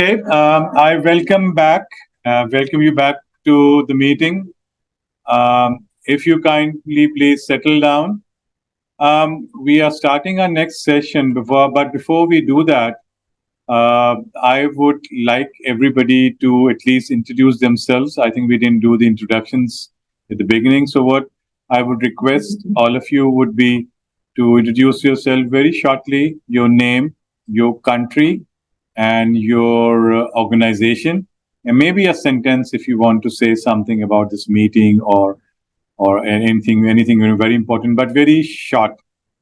Okay, I welcome you back to the meeting. If you kindly please settle down. We are starting our next session but before we do that, I would like everybody to at least introduce themselves. I think we didn't do the introductions at the beginning. So what I would request all of you would be to introduce yourself very shortly, your name, your country, and your organization, and maybe a sentence if you want to say something about this meeting or anything very important, but very short.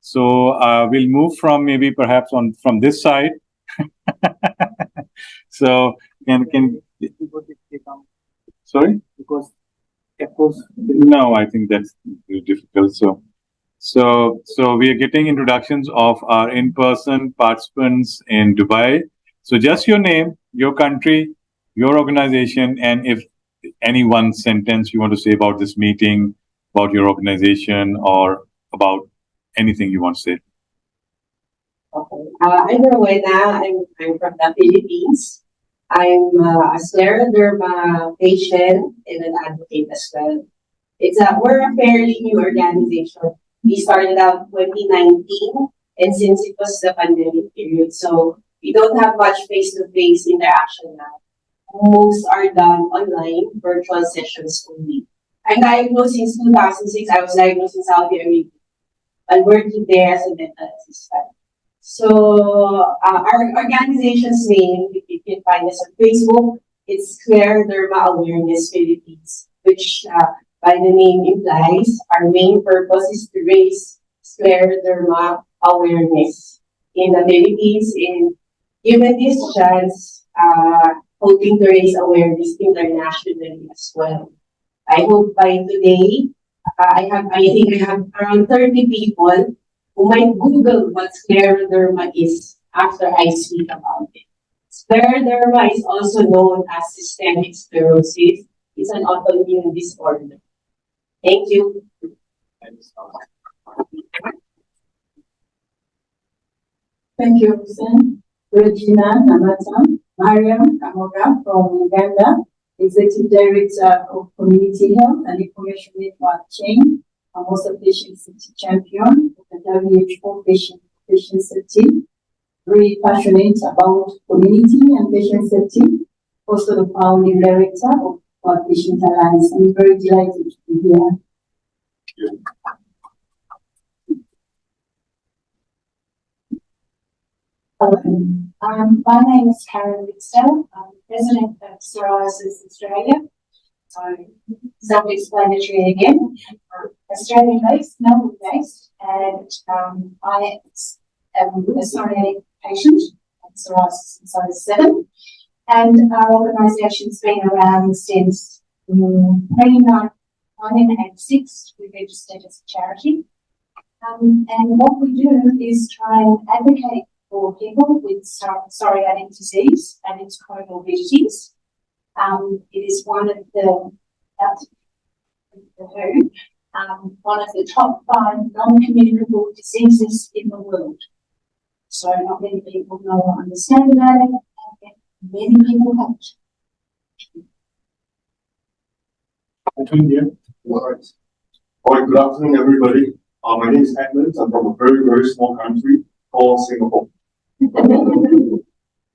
So we'll move from maybe perhaps from this side. So can sorry? Because of course no, I think that's very difficult. So we are getting introductions of our in-person participants in Dubai. So just your name, your country, your organization, and if any one sentence you want to say about this meeting, about your organization, or about anything you want to say. Okay. I'm Rowena. I'm from the Philippines. I'm a scleroderma patient and an advocate as well. We're a fairly new organization. We started out 2019, and since it was the pandemic period, so we don't have much face-to-face interaction now. Most are done online, virtual sessions only. I'm diagnosed since 2006. I was diagnosed in Saudi Arabia. I'm working there as a dental assistant. So our organization's name, you can find us on Facebook. It's Scleroderma Awareness Philippines, which by the name implies our main purpose is to raise scleroderma awareness in the Philippines. And given this chance, hoping to raise awareness internationally as well. I hope by today, I think I have around 30 people who might Google what scleroderma is after I speak about it. Scleroderma is also known as systemic sclerosis. It's an autoimmune disorder. Thank you. Thank you, Hussein. Regina Namata, Mariam Kamoga from Uganda, Executive Director of Community Health and Information Network Chain. I'm also Patient Safety Champion of the WHO Patient Safety. Very passionate about community and patient safety. Also the founding director of our Patient Alliance. I'm very delighted to be here. My name is Karen Whitstone. I'm President of Psoriasis Australia. So, self-explanatory again. Australian-based, Melbourne-based, and I am a psoriatic patient of psoriasis since I was 7. And our organisation's been around since 1996. We registered as a charity. And what we do is try and advocate for people with psoriatic disease and its comorbidities. It is one of the top 5 non-communicable diseases in the world. So not many people know or understand about it, and many people don't. All right, good afternoon, everybody. My name is Edmund. I'm from a very, very small country called Singapore.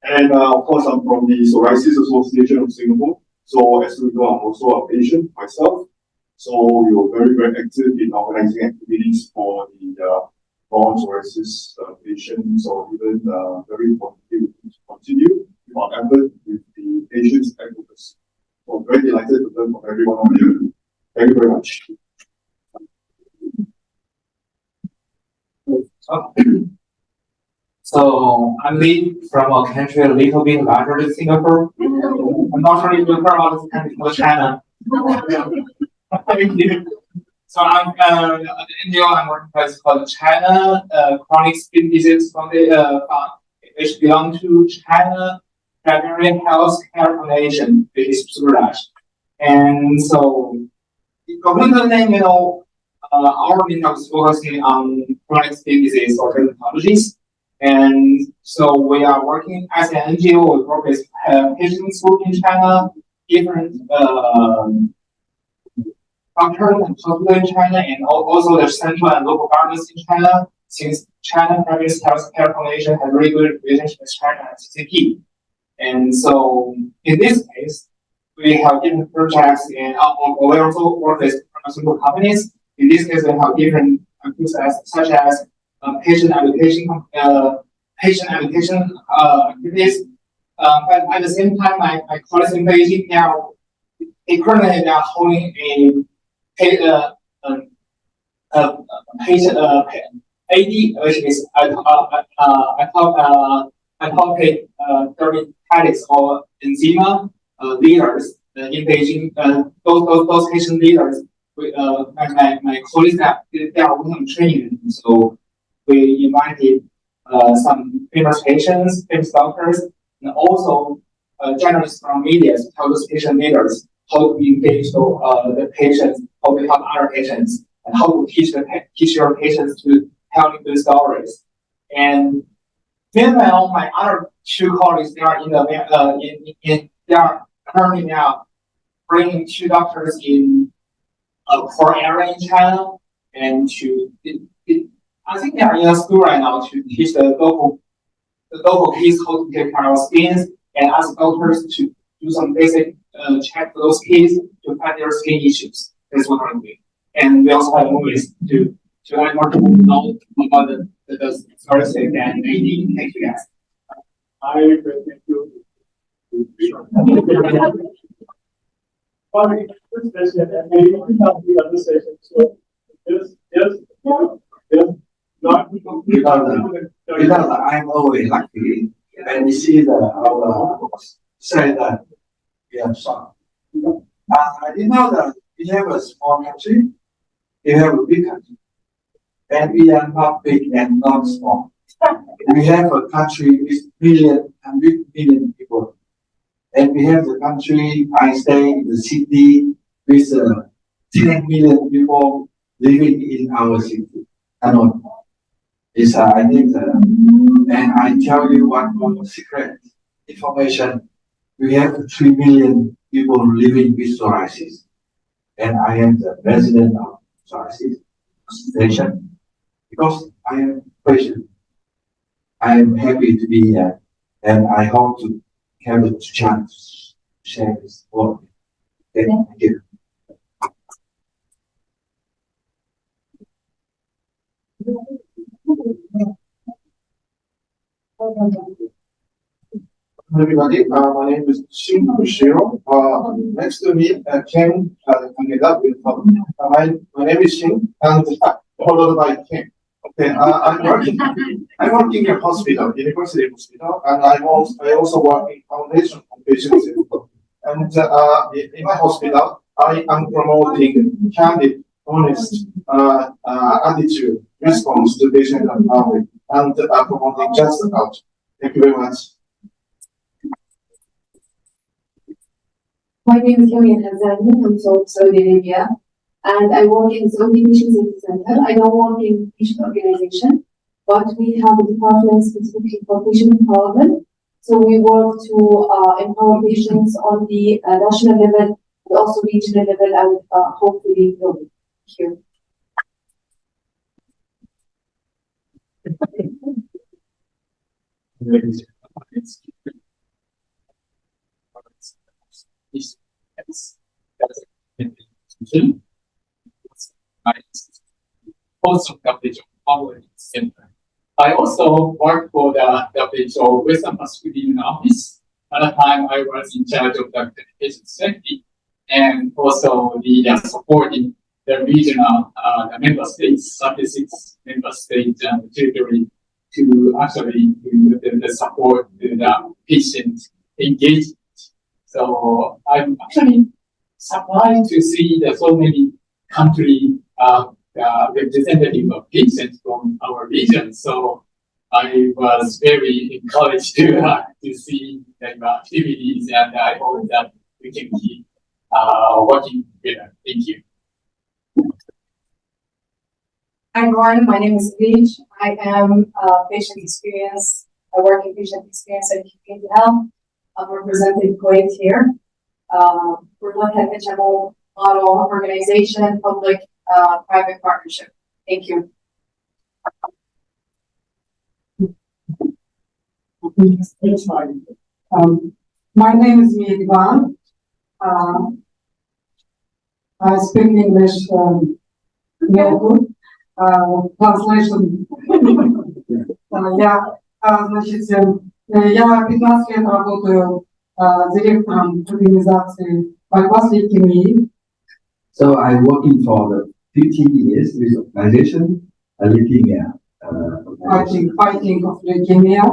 And of course, I'm from the Psoriasis Association of Singapore. So as you know, I'm also a patient myself. So we were very, very active in organizing activities for the non-psoriasis patients, or even very important to continue our effort with the patients advocacy. So I'm very delighted to learn from every one of you. Thank you very much. So I'm Lee from a country a little bit larger than Singapore. I'm not sure if you've heard about this country called China. So I'm in India. I'm working for a place called China Chronic Skin Disease Foundation, which belongs to China Primary Health Care Foundation, which is super large. And so, according to the name, our main focus is focusing on chronic skin disease or dermatologies. And so we are working as an NGO. We work with patients in China, different doctors and hospitals in China, and also the central and local governments in China. Since China Private Healthcare Foundation has very good relationship with China and CCP. And so in this case, we have different projects and we also work with pharmaceutical companies. In this case, we have different activities such as patient education activities. But at the same time, my colleagues in Beijing now, currently they are holding patient AD, which is dermatitis or eczema leaders in Beijing. Those patient leaders, my colleagues that they are working on training. So we invited some famous patients, famous doctors, and also journalists from media to tell those patient leaders how to engage the patients, how to help other patients, and how to teach your patients to tell good stories. And meanwhile, my other two colleagues, they are they are currently now bringing two doctors in a core area in China, and I think they are in a school right now to teach the local kids how to take care of skins and ask doctors to do some basic check for those kids to find their skin issues. That's what I'm doing. And we also have movies to let more people know about the stories and AD. Thank you guys. Thank you. This session and maybe we can have the other session. So just not because I'm always lucky when we see our say that we have some. You know that we have a small country, we have a big country, and we are not big and not small. We have a country with million people. And we have the country, I stay in the city with 10 million people living in our city. I don't know. It's, I think, and I tell you one more secret information. We have 3 million people living with psoriasis. And I am the president of psoriasis station because I am patient. I am happy to be here and I hope to have a chance to share this work. Okay, thank you. Everybody, my name is Shin Shiro. Next to me, Ken Kangeda. My name is Shin, and followed by Ken. Okay, I'm working in a hospital, university hospital, and I also work in foundation for patients. And in my hospital, I am promoting candid, honest attitude, response to patient and public, and promoting just culture. Thank you very much. My name is Lamia Hazani. I'm from Saudi Arabia, and I work in Saudi Patient Safety Center. I don't work in patient organization, but we have a department specifically for patient empowerment. So we work to empower patients on the national level, but also regional level, and hopefully global. Thank you. Also, WHO Power Center. I also work for the WHO Western Pacific office. At the time, I was in charge of the patient safety and also the supporting the regional member states, 36 member states and territory to actually do the support to the patient engagement. So I'm actually surprised to see that so many countries representative of patients from our region. So I was very encouraged to see the activities, and I hope that we can keep working together. Thank you. Hi everyone, my name is Leach. I am I work in patient experience and community health. I'm representing Kuwait here. We're looking at HMO model organization, public, private partnership. Thank you. It's fine. My name is Miedvan. I speak English, no good. Translation. Значит, я 15 лет работаю директором организации борьба с лейкемией. So I'm working for the 15 years with organization, leukemia. Fighting of leukemia.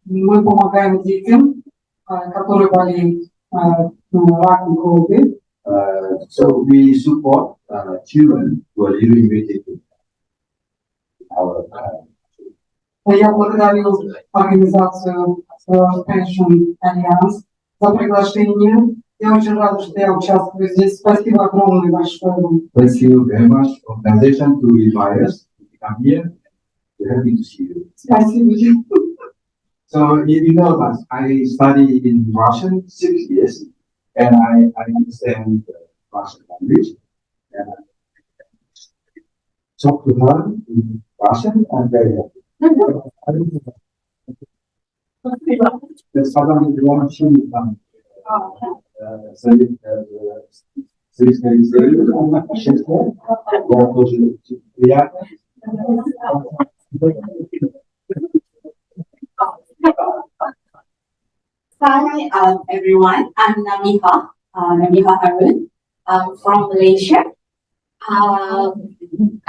Мы помогаем детям, которые болеют раком крови. So we support children who are living with it. Я благодарю организацию Pension Alliance за приглашение. Я очень рада, что я участвую здесь. Спасибо огромное большое вам. Thank you very much, organization, to invite us to come here. We're happy to see you. Спасибо. So you know that I studied in Russian 6 years, and I understand the Russian language. And I talk to her in Russian. I'm very happy. Hi, everyone. I'm Namiha Harun. I'm from Malaysia.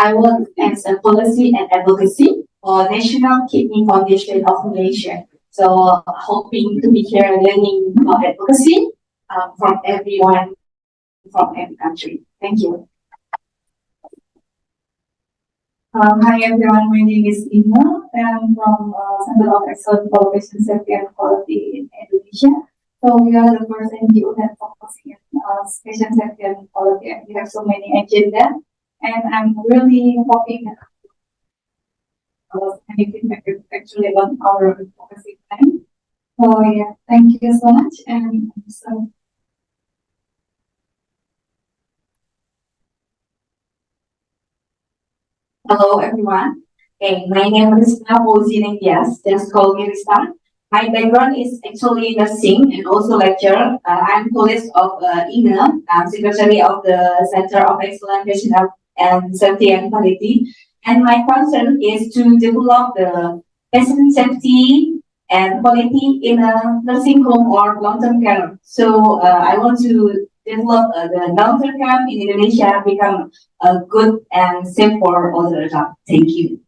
I work as a policy and advocacy for National Kidney Foundation of Malaysia. So, hoping to be here learning about advocacy from everyone from every country. Thank you. Hi everyone, my name is Ina. I'm from Center of Excellence for Patient Safety and Quality in Indonesia. So we are the first NGO that focusing on patient safety and quality, and we have so many agenda. And I'm really hoping that any feedback actually on our advocacy plan. So yeah, thank you so much. And so Hello, everyone. Okay, my name is Rista. Yes, just call me Rista. My background is actually nursing and also lecturer. I'm colleague of INA, secretary of the Center of Excellence Patient Health and Safety and Quality. And my concern is to develop the patient safety and quality in a nursing home or long-term care. So I want to develop the long-term care in Indonesia become good and safe for all the job. Thank you.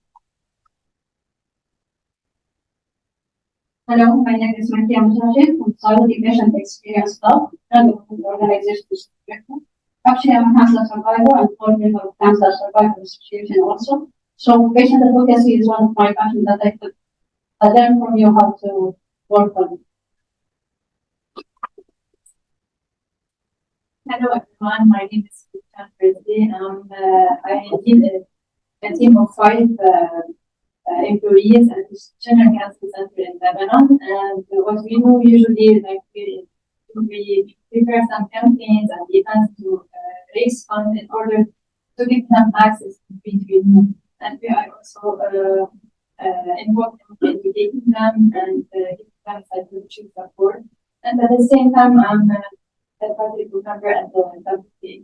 hello, my name is Mariam Sajid from Solid Patient Experience Club, and the organization is actually I'm a cancer survivor and coordinator of Cancer Survivor Association also. So patient advocacy is one of my passions that I could learn from you how to work on. Hello everyone, my name is Sultan Rizvi. I lead a team of 5 employees at the General Cancer Center in Lebanon. And what we do usually is like we prepare some campaigns and events to raise funds in order to give them access to treatment. And we are also involved in educating them and giving them psychological support. And at the same time, I'm a public member at the WPA.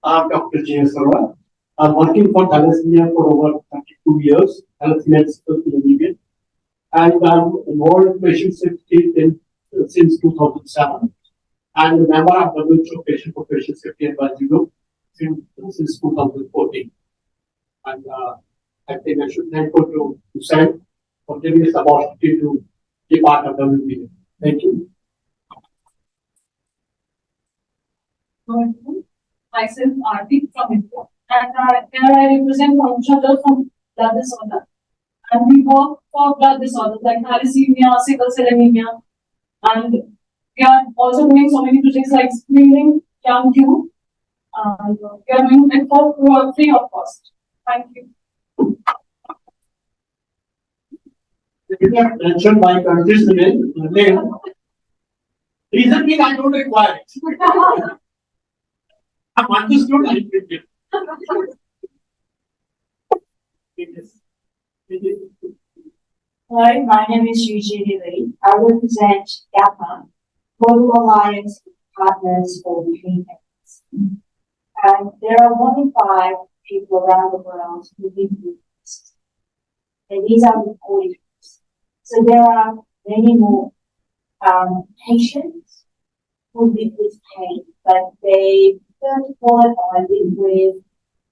I'm Dr. J. Sarwa. I'm working for thalassemia for over 32 years, thalassemia is immediate, and I'm involved in patient safety since 2007, and a member of WHO Patient for Patient Safety Advisory Group since 2014. And I think I should thank you to Sam for giving us the opportunity to be part of WPA. Thank you. Myself, Arti from India, and I represent Fundraising from Minnesota. And we work for blood disorders like thalassemia, sickle cell anemia, and we are also doing so many projects like screening young youth. And we are doing it for free of cost. Thank you. You can mention my country's name. Reason being I don't require it. I'm understood. I did it. Hello, my name is Eugenie Lee. I represent GAPA, Global Alliance of Partners for Between Parents. And there are 1 in 5 people around the world who live with this. And these are reported. So there are many more patients who live with pain, but they prefer to qualify live with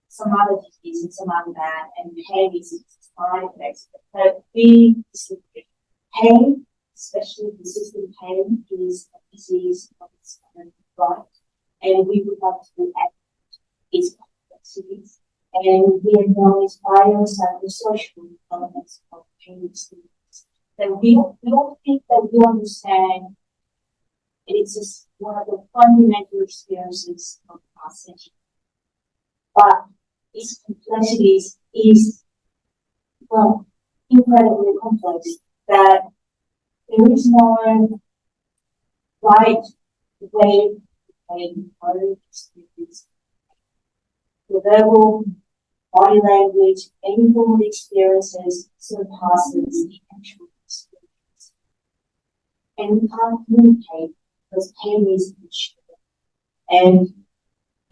some other disease and some other bad, and pain is side effects. But we disagree. Pain, especially persistent pain, is a disease of its own right, and we would like to act its complexities. And we acknowledge biopsychosocial elements of pain experience. That we don't think that we understand. It's just one of the fundamental experiences of our century. But its complexities is, well, incredibly complex, that there is no right way to explain our experience. The verbal, body language, any form of experiences surpasses the actual experience. And we can't communicate because pain is an issue. And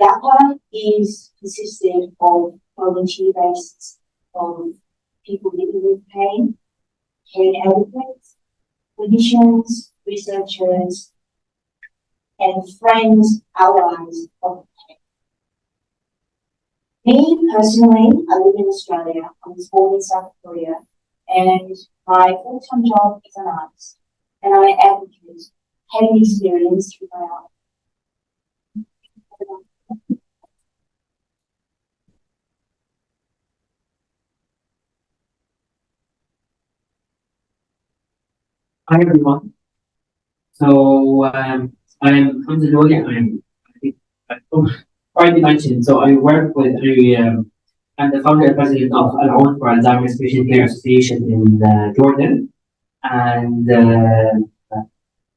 GAPA is consisted of volunteer bases of people living with pain, pain advocates, clinicians, researchers, and friends, allies of pain. Me personally, I live in Australia. I was born in South Korea, and my full-time job is an artist, and I advocate pain experience through my art. Hi everyone. So I'm Hamza Nouri. I'm already mentioned. So I work with I'm the founder and president of Al Aoun for Alzheimer's Patient Care Association in Jordan, and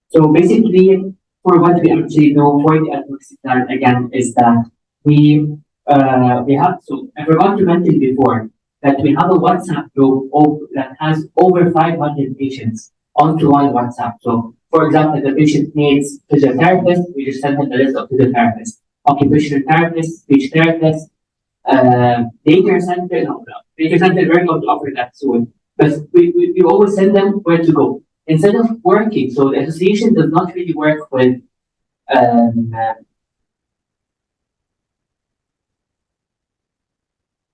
so basically for what we actually know for the advocacy plan again is that we have, so I forgot to mention before that we have a WhatsApp group that has over 500 patients onto one WhatsApp. So, for example, the patient needs physiotherapist, we just send them the list of physiotherapists, occupational therapist, speech therapist, daycare center. No, daycare center, we're going to offer that soon. But we always send them where to go instead of working. So the association does not really work with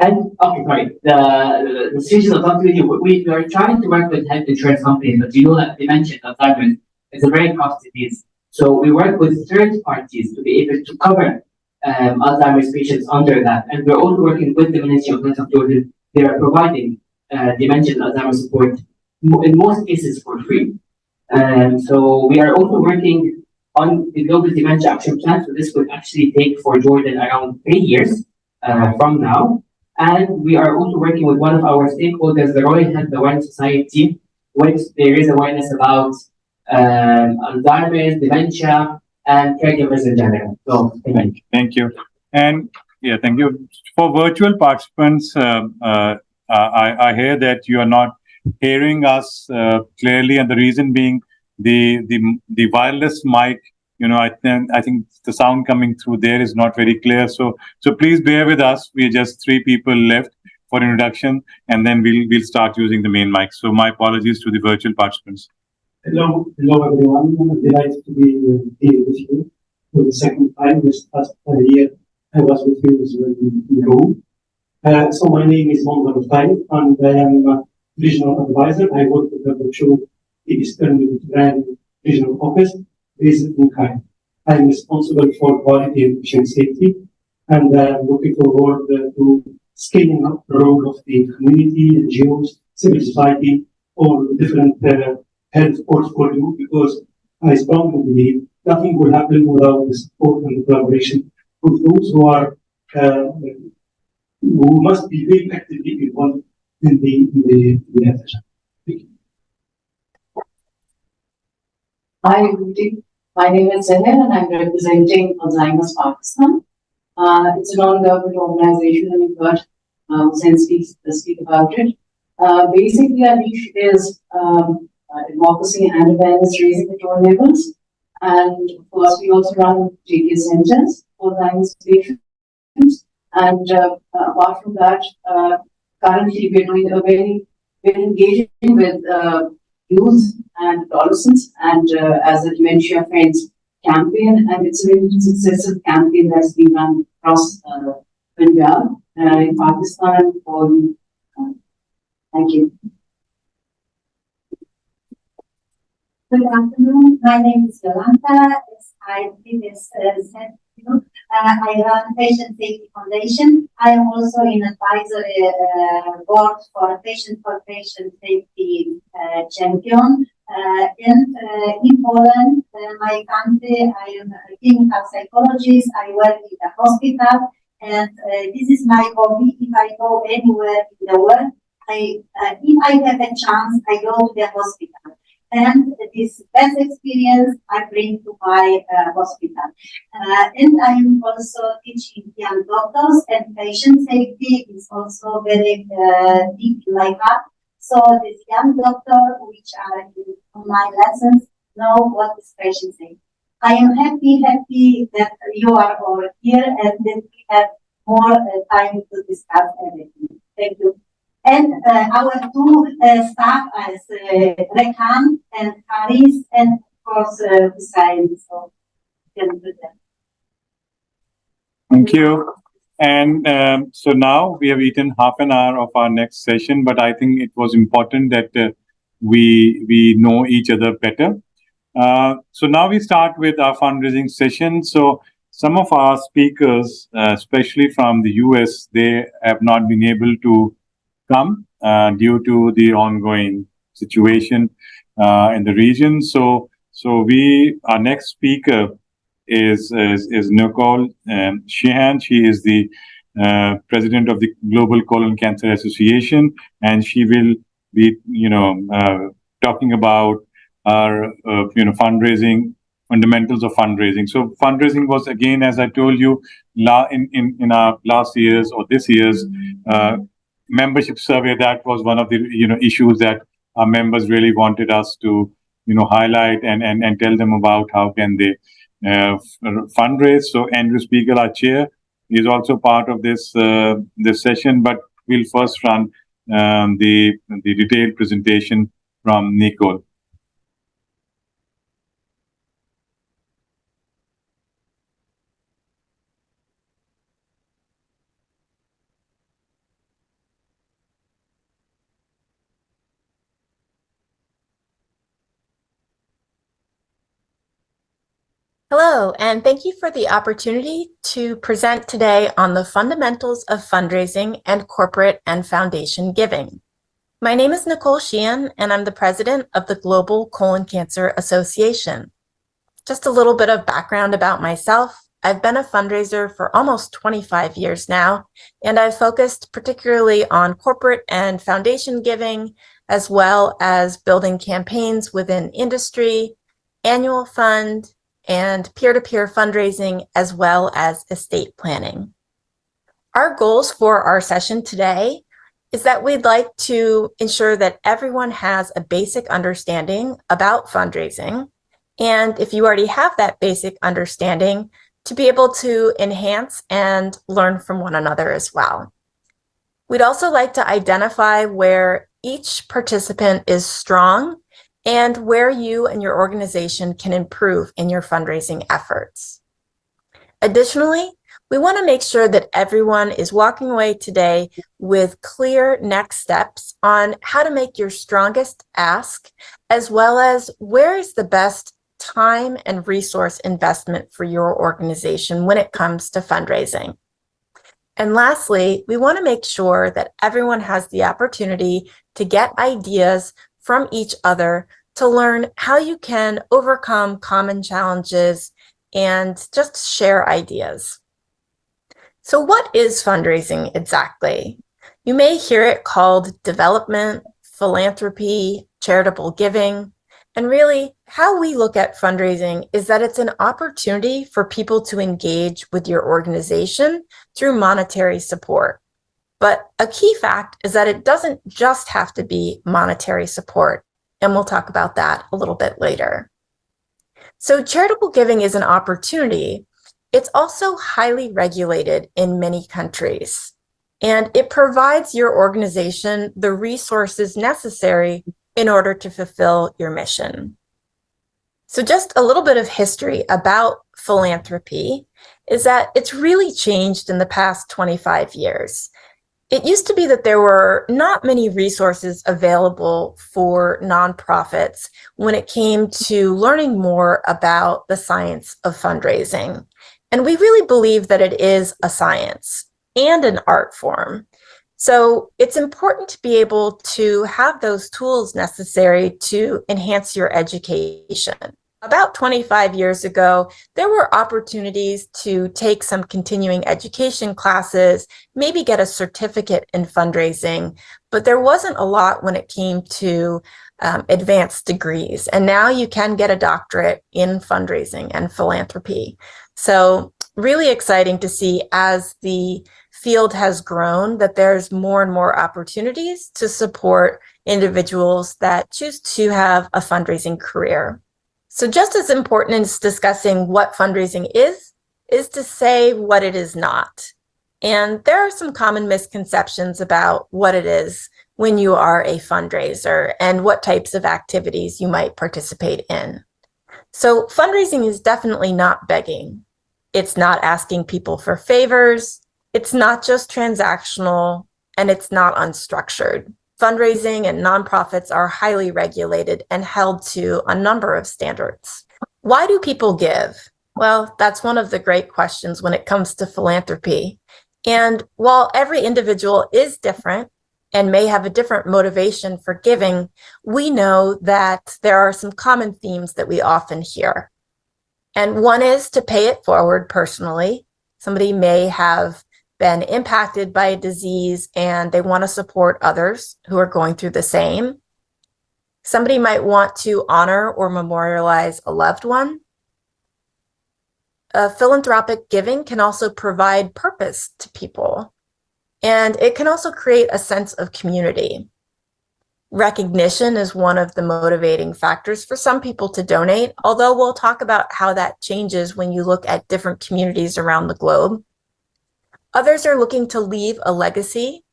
and okay, sorry. The association does not really. We are trying to work with health insurance companies, but you know that they mentioned Alzheimer's is a very costly disease. So we work with third parties to be able to cover Alzheimer's patients under that, and we're also working with the Ministry of Health of Jordan. They are providing dementia and Alzheimer's support in most cases for free. So we are also working on the Global Dementia Action Plan. So this will actually take for Jordan around 3 years from now. And we are also working with one of our stakeholders, the Royal Health Awareness Society, which there is awareness about Alzheimer's, dementia, and caregivers in general. So, thank you. And yeah, thank you. For virtual participants, I hear that you are not hearing us clearly, and the reason being the wireless mic. You know, I think the sound coming through there is not very clear. So please bear with us. We're just 3 people left for introduction, and then we'll start using the main mic. So my apologies to the virtual participants. Hello everyone. I'm delighted to be here with you for the second time. This past year, I was with you as well in Rome. So my name is Monzar Al-Taif, and I am a regional advisor. I work with the Eastern Mediterranean Regional Office based in Cairo. I'm responsible for quality and patient safety, and I'm looking forward to scaling up the role of the community, NGOs, civil society or different health portfolio, because I strongly believe nothing will happen without the support and the collaboration of those who are who must be very actively involved in the effort. Thank you. Hi, everybody. My name is Zahir and I'm representing Alzheimer's Pakistan. It's a non-government organization and you've got Hussain speak about it. Basically, our niche is advocacy and awareness raising at all levels. And of course, we also run JK centers for Alzheimer's patients. And apart from that, currently we're doing we're engaging with youth and adolescents and as a dementia friends campaign, and it's a really successful campaign that's been run across Punjab in Pakistan for thank you. Good afternoon. My name is Yolanta. I run Patient Safety Foundation. I am also in advisory board for Patient Safety Champion. In Poland, my country, I am a clinical psychologist. I work in the hospital, and this is my hobby. If I go anywhere in the world, if I have a chance, I go to the hospital. And this best experience I bring to my hospital. And I am also teaching young doctors, and patient safety is also very deep in my heart. So this young doctor, which are in my lessons, know what is patient safety. I am happy that you are all here and that we have more time to discuss everything. Thank you. And our two staff as Rekhan and Haris, and of course Hussain. So you can put them. Thank you. And so now we have eaten half an hour of our next session, but I think it was important that we know each other better. So now we start with our fundraising session. So some of our speakers, especially from the US, they have not been able to come due to the ongoing situation in the region. So our next speaker is Nicole Sheehan. She is the president of the Global Colon Cancer Association, and she will be talking about our fundraising, fundamentals of fundraising. So fundraising was, again, as I told you, in our last year's or this year's membership survey, that was one of the issues that our members really wanted us to highlight and tell them about how can they fundraise. So Andrew Spiegel, our chair, is also part of this this session, but we'll first run the detailed presentation from Nicole. Hello, and thank you for the opportunity to present today on the fundamentals of fundraising and corporate and foundation giving. My name is Nicole Sheehan, and I'm the president of the Global Colon Cancer Association. Just a little bit of background about myself. I've been a fundraiser for almost 25 years now, and I've focused particularly on corporate and foundation giving, as well as building campaigns within industry, annual fund, and peer-to-peer fundraising, as well as estate planning. Our goals for our session today is that we'd like to ensure that everyone has a basic understanding about fundraising, and if you already have that basic understanding, to be able to enhance and learn from one another as well. We'd also like to identify where each participant is strong and where you and your organization can improve in your fundraising efforts. Additionally, we want to make sure that everyone is walking away today with clear next steps on how to make your strongest ask, as well as where is the best time and resource investment for your organization when it comes to fundraising. And lastly, we want to make sure that everyone has the opportunity to get ideas from each other to learn how you can overcome common challenges and just share ideas. So what is fundraising exactly? You may hear it called development, philanthropy, charitable giving. And really, how we look at fundraising is that it's an opportunity for people to engage with your organization through monetary support. But a key fact is that it doesn't just have to be monetary support. And we'll talk about that a little bit later. So charitable giving is an opportunity. It's also highly regulated in many countries, and it provides your organization the resources necessary in order to fulfill your mission. So just a little bit of history about philanthropy is that it's really changed in the past 25 years. It used to be that there were not many resources available for nonprofits when it came to learning more about the science of fundraising. And we really believe that it is a science and an art form. So it's important to be able to have those tools necessary to enhance your education. About 25 years ago, there were opportunities to take some continuing education classes, maybe get a certificate in fundraising, but there wasn't a lot when it came to advanced degrees. And now you can get a doctorate in fundraising and philanthropy. So really exciting to see as the field has grown that there's more and more opportunities to support individuals that choose to have a fundraising career. So just as important as discussing what fundraising is to say what it is not. And there are some common misconceptions about what it is when you are a fundraiser and what types of activities you might participate in. So fundraising is definitely not begging. It's not asking people for favors. It's not just transactional, and it's not unstructured. Fundraising and nonprofits are highly regulated and held to a number of standards. Why do people give? Well, that's one of the great questions when it comes to philanthropy. And while every individual is different and may have a different motivation for giving, we know that there are some common themes that we often hear. And one is to pay it forward personally. Somebody may have been impacted by a disease and they want to support others who are going through the same. Somebody might want to honor or memorialize a loved one. Philanthropic giving can also provide purpose to people, and it can also create a sense of community. Recognition is one of the motivating factors for some people to donate, although we'll talk about how that changes when you look at different communities around the globe. Others are looking to leave a legacy,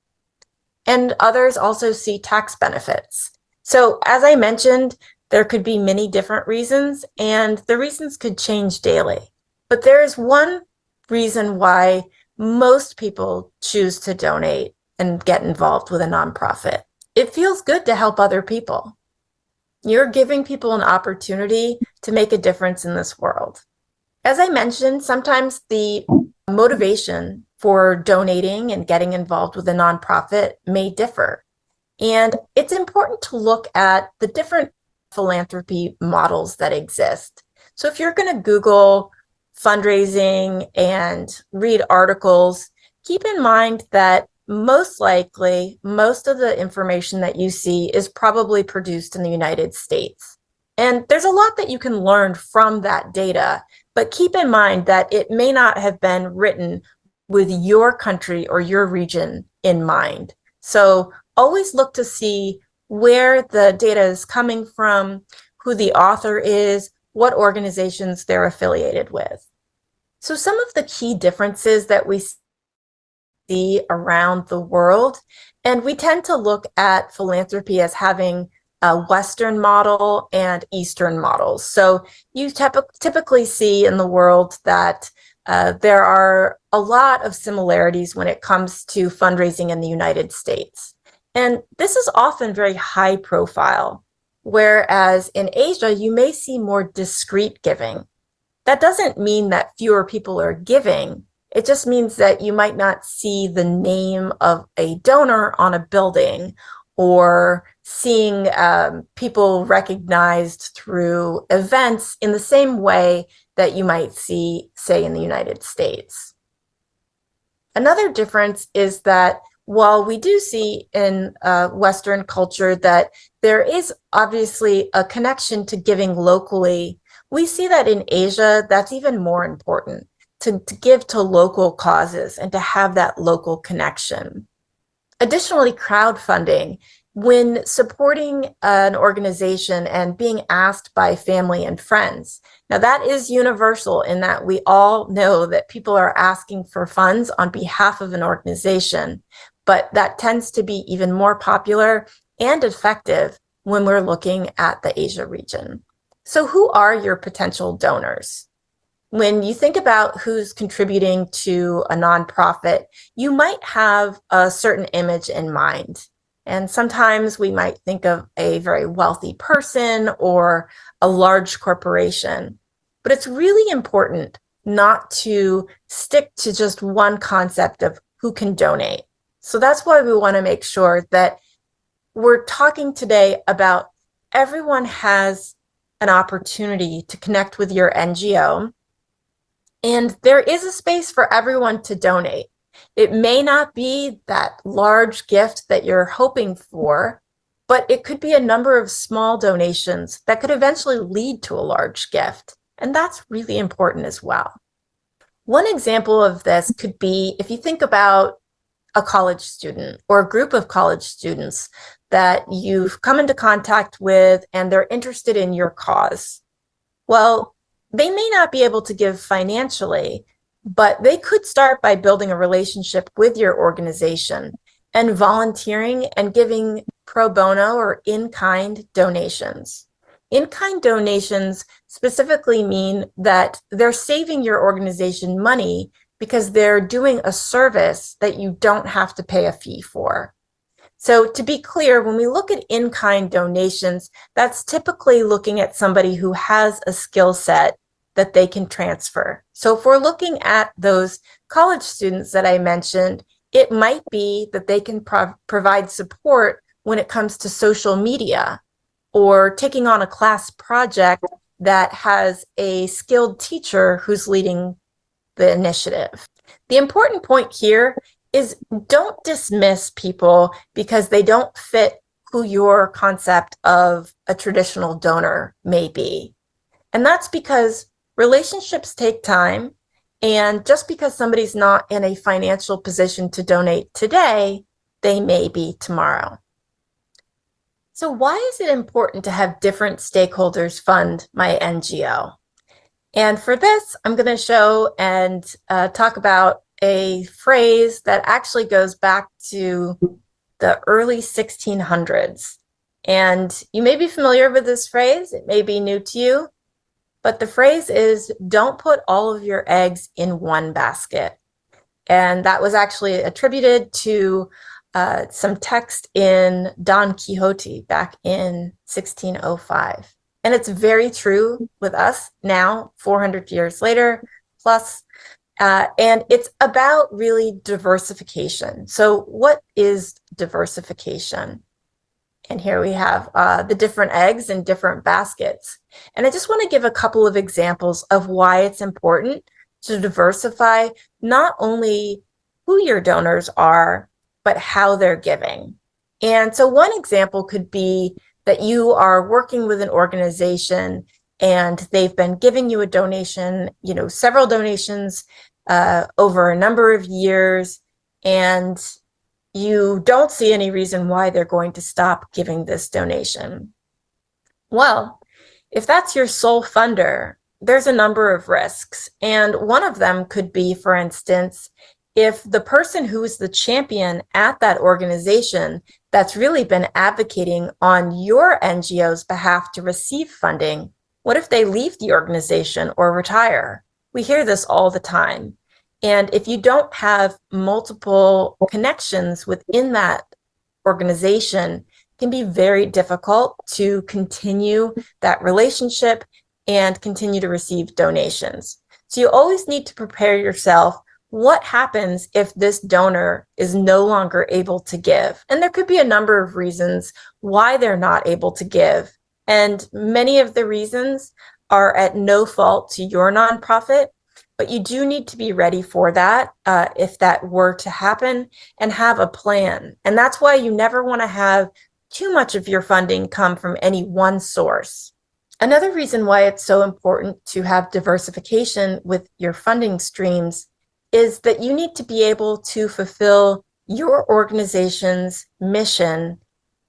and others also see tax benefits. So as I mentioned, there could be many different reasons, and the reasons could change daily. But there is one reason why most people choose to donate and get involved with a nonprofit. It feels good to help other people. You're giving people an opportunity to make a difference in this world. As I mentioned, sometimes the motivation for donating and getting involved with a nonprofit may differ. And it's important to look at the different philanthropy models that exist. So if you're going to Google fundraising and read articles, keep in mind that most likely, most of the information that you see is probably produced in the United States. And there's a lot that you can learn from that data, but keep in mind that it may not have been written with your country or your region in mind. So always look to see where the data is coming from, who the author is, what organizations they're affiliated with. So some of the key differences that we see around the world, and we tend to look at philanthropy as having a Western model and Eastern models. So you typically see in the world that there are a lot of similarities when it comes to fundraising in the United States. And this is often very high profile, whereas in Asia, you may see more discreet giving. That doesn't mean that fewer people are giving. It just means that you might not see the name of a donor on a building or seeing people recognized through events in the same way that you might see, say, in the United States. Another difference is that while we do see in Western culture that there is obviously a connection to giving locally, we see that in Asia, that's even more important, to give to local causes and to have that local connection. Additionally, crowdfunding, when supporting an organization and being asked by family and friends. Now, that is universal in that we all know that people are asking for funds on behalf of an organization, but that tends to be even more popular and effective when we're looking at the Asia region. So who are your potential donors? When you think about who's contributing to a nonprofit, you might have a certain image in mind. And sometimes we might think of a very wealthy person or a large corporation. But it's really important not to stick to just one concept of who can donate. So that's why we want to make sure that we're talking today about everyone has an opportunity to connect with your NGO. And there is a space for everyone to donate. It may not be that large gift that you're hoping for, but it could be a number of small donations that could eventually lead to a large gift. And that's really important as well. One example of this could be if you think about a college student or a group of college students that you've come into contact with and they're interested in your cause. Well, they may not be able to give financially, but they could start by building a relationship with your organization and volunteering and giving pro bono or in-kind donations. In-kind donations specifically mean that they're saving your organization money because they're doing a service that you don't have to pay a fee for. So to be clear, when we look at in-kind donations, that's typically looking at somebody who has a skill set that they can transfer. So if we're looking at those college students that I mentioned, it might be that they can provide support when it comes to social media or taking on a class project that has a skilled teacher who's leading the initiative. The important point here is don't dismiss people because they don't fit who your concept of a traditional donor may be. And that's because relationships take time. And just because somebody's not in a financial position to donate today, they may be tomorrow. So why is it important to have different stakeholders fund my NGO? And for this, I'm going to show and talk about a phrase that actually goes back to the early 1600s. And you may be familiar with this phrase. It may be new to you, but the phrase is, don't put all of your eggs in one basket. And that was actually attributed to some text in Don Quixote back in 1605. And it's very true with us now, 400 years later, plus. And it's about really diversification. So what is diversification? And here we have the different eggs in different baskets. And I just want to give a couple of examples of why it's important to diversify not only who your donors are, but how they're giving. And so one example could be that you are working with an organization and they've been giving you a donation, several donations over a number of years, and you don't see any reason why they're going to stop giving this donation. Well, if that's your sole funder, there's a number of risks. And one of them could be, for instance, if the person who is the champion at that organization that's really been advocating on your NGO's behalf to receive funding, what if they leave the organization or retire? We hear this all the time. And if you don't have multiple connections within that organization, it can be very difficult to continue that relationship and continue to receive donations. So you always need to prepare yourself what happens if this donor is no longer able to give? And there could be a number of reasons why they're not able to give. And many of the reasons are at no fault to your nonprofit, but you do need to be ready for that if that were to happen, and have a plan. And that's why you never want to have too much of your funding come from any one source. Another reason why it's so important to have diversification with your funding streams is that you need to be able to fulfill your organization's mission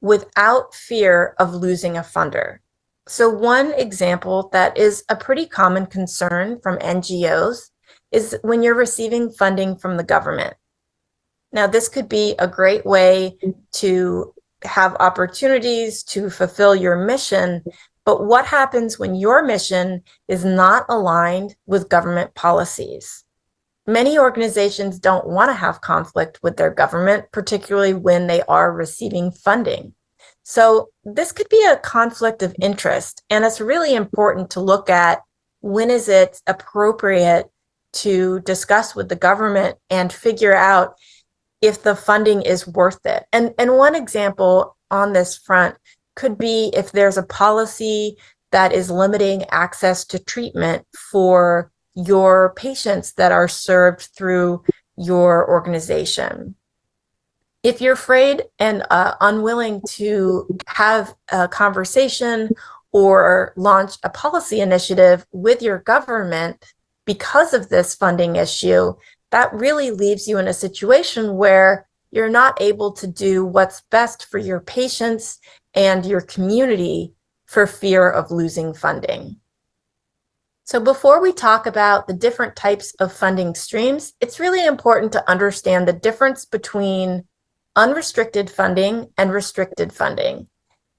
without fear of losing a funder. So one example that is a pretty common concern from NGOs is when you're receiving funding from the government. Now, this could be a great way to have opportunities to fulfill your mission, but what happens when your mission is not aligned with government policies? Many organizations don't want to have conflict with their government, particularly when they are receiving funding. So this could be a conflict of interest, and it's really important to look at when is it appropriate to discuss with the government and figure out if the funding is worth it. And one example on this front could be if there's a policy that is limiting access to treatment for your patients that are served through your organization. If you're afraid and unwilling to have a conversation or launch a policy initiative with your government because of this funding issue, that really leaves you in a situation where you're not able to do what's best for your patients and your community for fear of losing funding. So before we talk about the different types of funding streams, it's really important to understand the difference between unrestricted funding and restricted funding.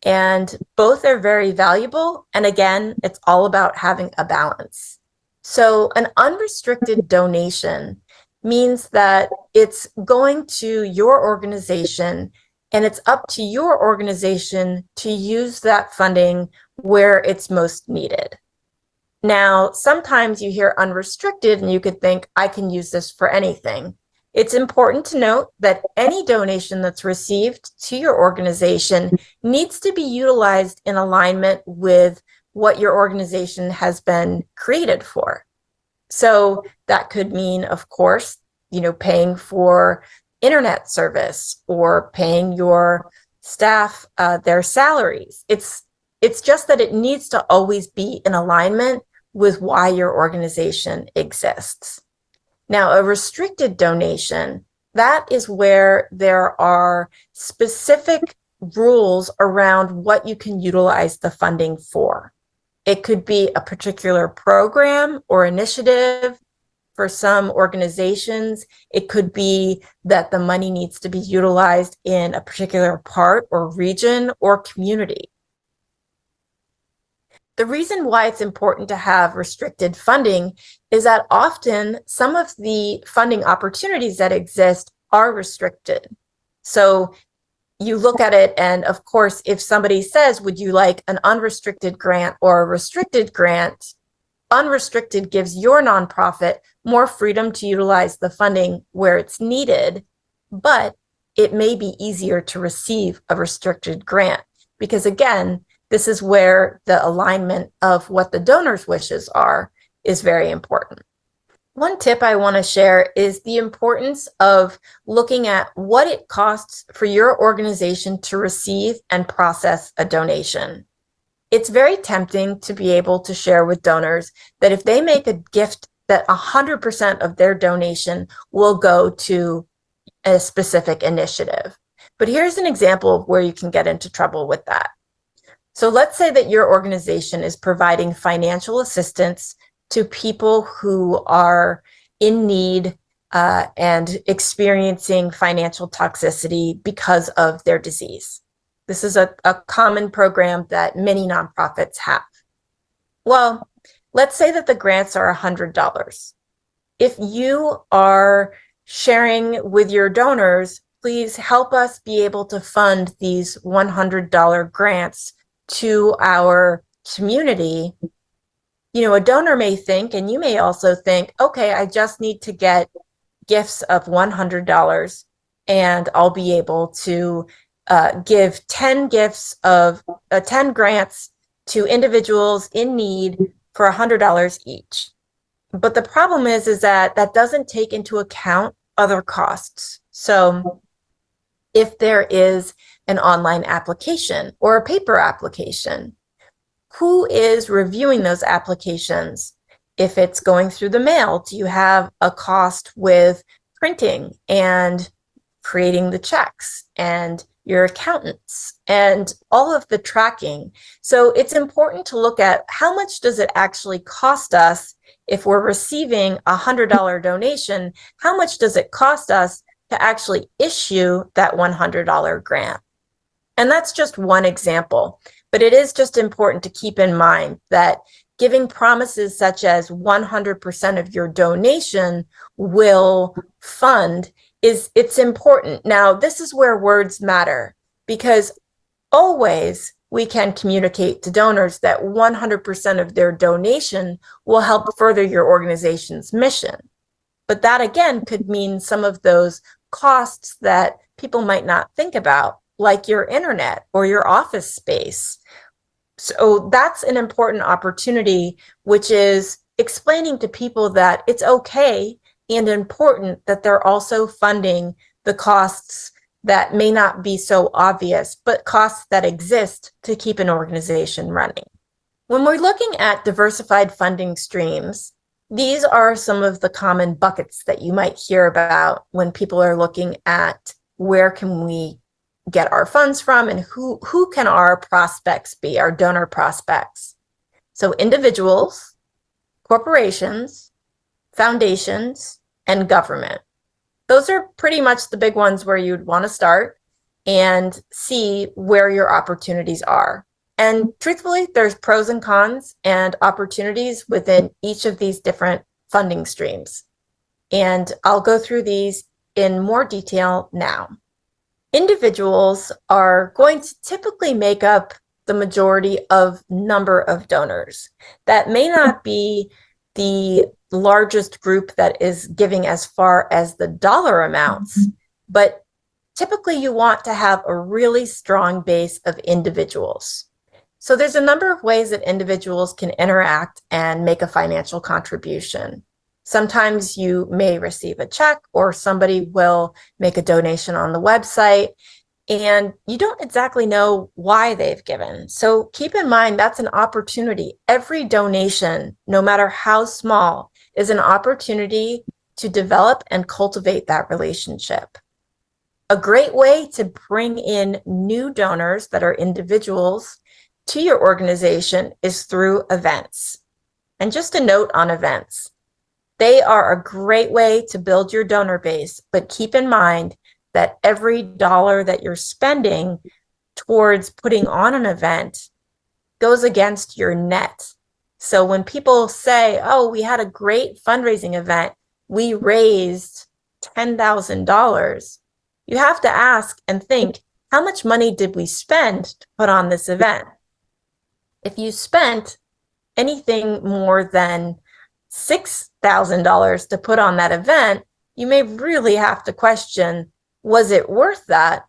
And both are very valuable. And again, it's all about having a balance. So an unrestricted donation means that it's going to your organization, and it's up to your organization to use that funding where it's most needed. Now, sometimes you hear unrestricted and you could think, I can use this for anything. It's important to note that any donation that's received to your organization needs to be utilized in alignment with what your organization has been created for. So that could mean, of course, paying for internet service or paying your staff their salaries. It's just that it needs to always be in alignment with why your organization exists. Now, a restricted donation, that is where there are specific rules around what you can utilize the funding for. It could be a particular program or initiative. For some organizations, it could be that the money needs to be utilized in a particular part or region or community. The reason why it's important to have restricted funding is that often some of the funding opportunities that exist are restricted. So you look at it, and of course, if somebody says, would you like an unrestricted grant or a restricted grant? Unrestricted gives your nonprofit more freedom to utilize the funding where it's needed, but it may be easier to receive a restricted grant because, again, this is where the alignment of what the donor's wishes are is very important. One tip I want to share is the importance of looking at what it costs for your organization to receive and process a donation. It's very tempting to be able to share with donors that if they make a gift, that 100% of their donation will go to a specific initiative. But here's an example of where you can get into trouble with that. So let's say that your organization is providing financial assistance to people who are in need and experiencing financial toxicity because of their disease. This is a common program that many nonprofits have. Well, let's say that the grants are $100. If you are sharing with your donors, please help us be able to fund these $100 grants to our community. A donor may think, and you may also think, okay, I just need to get gifts of $100 and I'll be able to give 10 gifts of 10 grants to individuals in need for $100 each. But the problem is that that doesn't take into account other costs. So if there is an online application or a paper application, who is reviewing those applications? If it's going through the mail, do you have a cost with printing and creating the checks and your accountants and all of the tracking? So it's important to look at how much does it actually cost us if we're receiving a $100 donation, how much does it cost us to actually issue that $100 grant? And that's just one example, but it is just important to keep in mind that giving promises such as 100% of your donation will fund it's important. Now, this is where words matter, because always we can communicate to donors that 100% of their donation will help further your organization's mission. But that again could mean some of those costs that people might not think about, like your internet or your office space. So that's an important opportunity, which is explaining to people that it's okay and important that they're also funding the costs that may not be so obvious, but costs that exist to keep an organization running. When we're looking at diversified funding streams, these are some of the common buckets that you might hear about when people are looking at where can we get our funds from and who can our prospects be, our donor prospects. So individuals, corporations, foundations, and government. Those are pretty much the big ones where you'd want to start and see where your opportunities are. And truthfully, there's pros and cons and opportunities within each of these different funding streams. And I'll go through these in more detail now. Individuals are going to typically make up the majority of number of donors. That may not be the largest group that is giving as far as the dollar amounts, but typically you want to have a really strong base of individuals. So there's a number of ways that individuals can interact and make a financial contribution. Sometimes you may receive a check or somebody will make a donation on the website and you don't exactly know why they've given. So keep in mind that's an opportunity. Every donation, no matter how small, is an opportunity to develop and cultivate that relationship. A great way to bring in new donors that are individuals to your organization is through events. And just a note on events. They are a great way to build your donor base, but keep in mind that every dollar that you're spending towards putting on an event goes against your net. So when people say, oh, we had a great fundraising event, we raised $10,000, you have to ask and think, how much money did we spend to put on this event? If you spent anything more than $6,000 to put on that event, you may really have to question, was it worth that?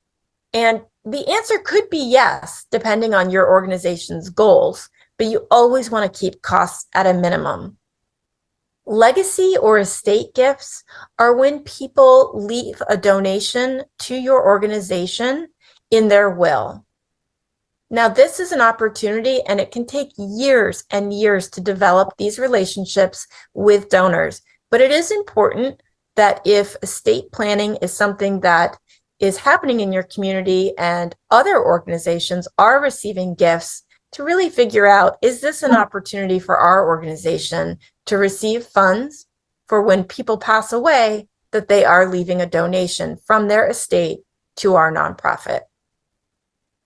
And the answer could be yes, depending on your organization's goals, but you always want to keep costs at a minimum. Legacy or estate gifts are when people leave a donation to your organization in their will. Now, this is an opportunity and it can take years and years to develop these relationships with donors. But it is important that if estate planning is something that is happening in your community and other organizations are receiving gifts, to really figure out, is this an opportunity for our organization to receive funds for when people pass away, that they are leaving a donation from their estate to our nonprofit?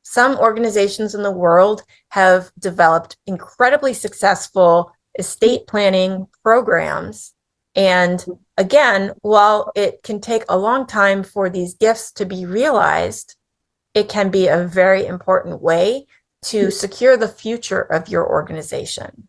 Some organizations in the world have developed incredibly successful estate planning programs. And again, while it can take a long time for these gifts to be realized, it can be a very important way to secure the future of your organization.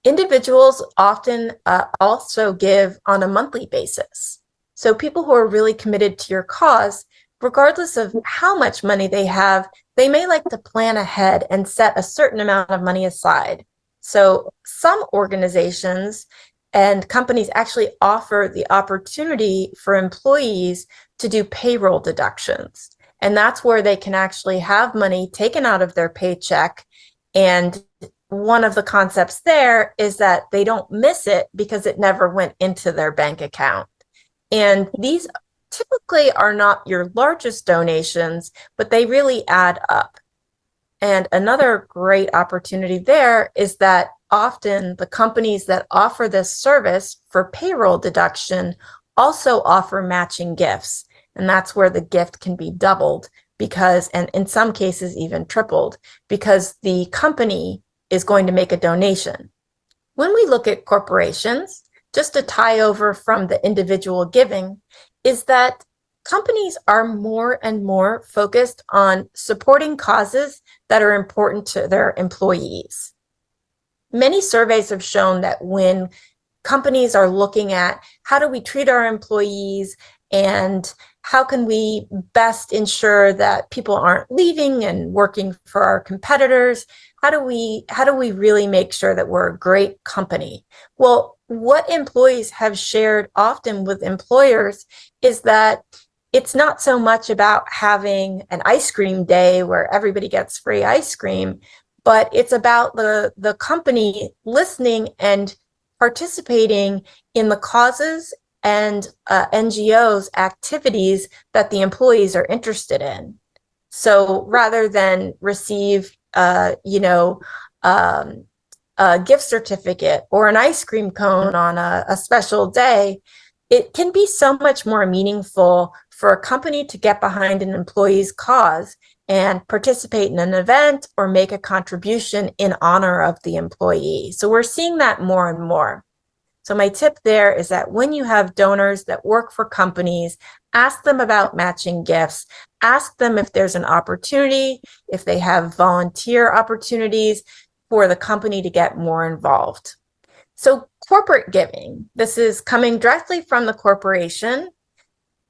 Individuals often also give on a monthly basis. So people who are really committed to your cause, regardless of how much money they have, they may like to plan ahead and set a certain amount of money aside. So some organizations and companies actually offer the opportunity for employees to do payroll deductions. And that's where they can actually have money taken out of their paycheck. And one of the concepts there is that they don't miss it because it never went into their bank account. And these typically are not your largest donations, but they really add up. And another great opportunity there is that often the companies that offer this service for payroll deduction also offer matching gifts. And that's where the gift can be doubled because, and in some cases even tripled, because the company is going to make a donation. When we look at corporations, just to tie over from the individual giving, is that companies are more and more focused on supporting causes that are important to their employees. Many surveys have shown that when companies are looking at how do we treat our employees and how can we best ensure that people aren't leaving and working for our competitors, how do we really make sure that we're a great company? Well, what employees have shared often with employers is that it's not so much about having an ice cream day where everybody gets free ice cream, but it's about the company listening and participating in the causes and NGOs activities that the employees are interested in. So rather than receive, a gift certificate or an ice cream cone on a special day, it can be so much more meaningful for a company to get behind an employee's cause and participate in an event or make a contribution in honor of the employee. So we're seeing that more and more. So my tip there is that when you have donors that work for companies, ask them about matching gifts, ask them if there's an opportunity, if they have volunteer opportunities for the company to get more involved. So corporate giving, this is coming directly from the corporation.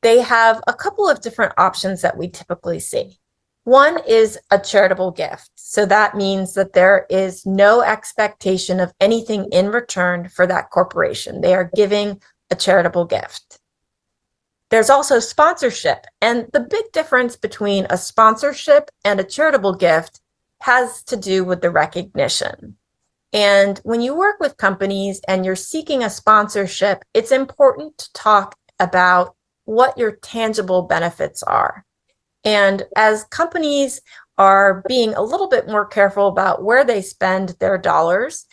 They have a couple of different options that we typically see. One is a charitable gift. So that means that there is no expectation of anything in return for that corporation. They are giving a charitable gift. There's also sponsorship. And the big difference between a sponsorship and a charitable gift has to do with the recognition. And when you work with companies and you're seeking a sponsorship, it's important to talk about what your tangible benefits are. And as companies are being a little bit more careful about where they spend their dollars,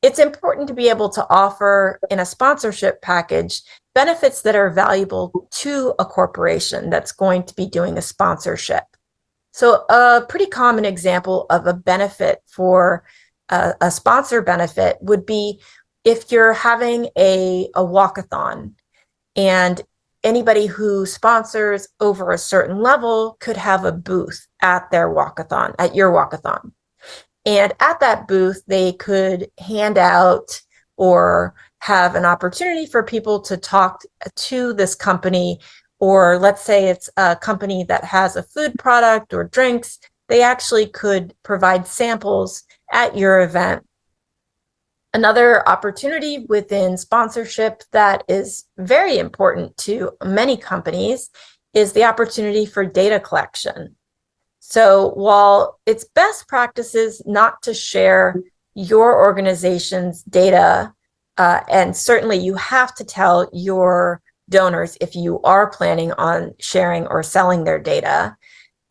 it's important to be able to offer in a sponsorship package benefits that are valuable to a corporation that's going to be doing a sponsorship. So a pretty common example of a benefit for a sponsor benefit would be if you're having a walkathon and anybody who sponsors over a certain level could have a booth at their walkathon, at your walkathon. And at that booth, they could hand out or have an opportunity for people to talk to this company, or let's say it's a company that has a food product or drinks, they actually could provide samples at your event. Another opportunity within sponsorship that is very important to many companies is the opportunity for data collection. So while it's best practices not to share your organization's data, and certainly you have to tell your donors if you are planning on sharing or selling their data,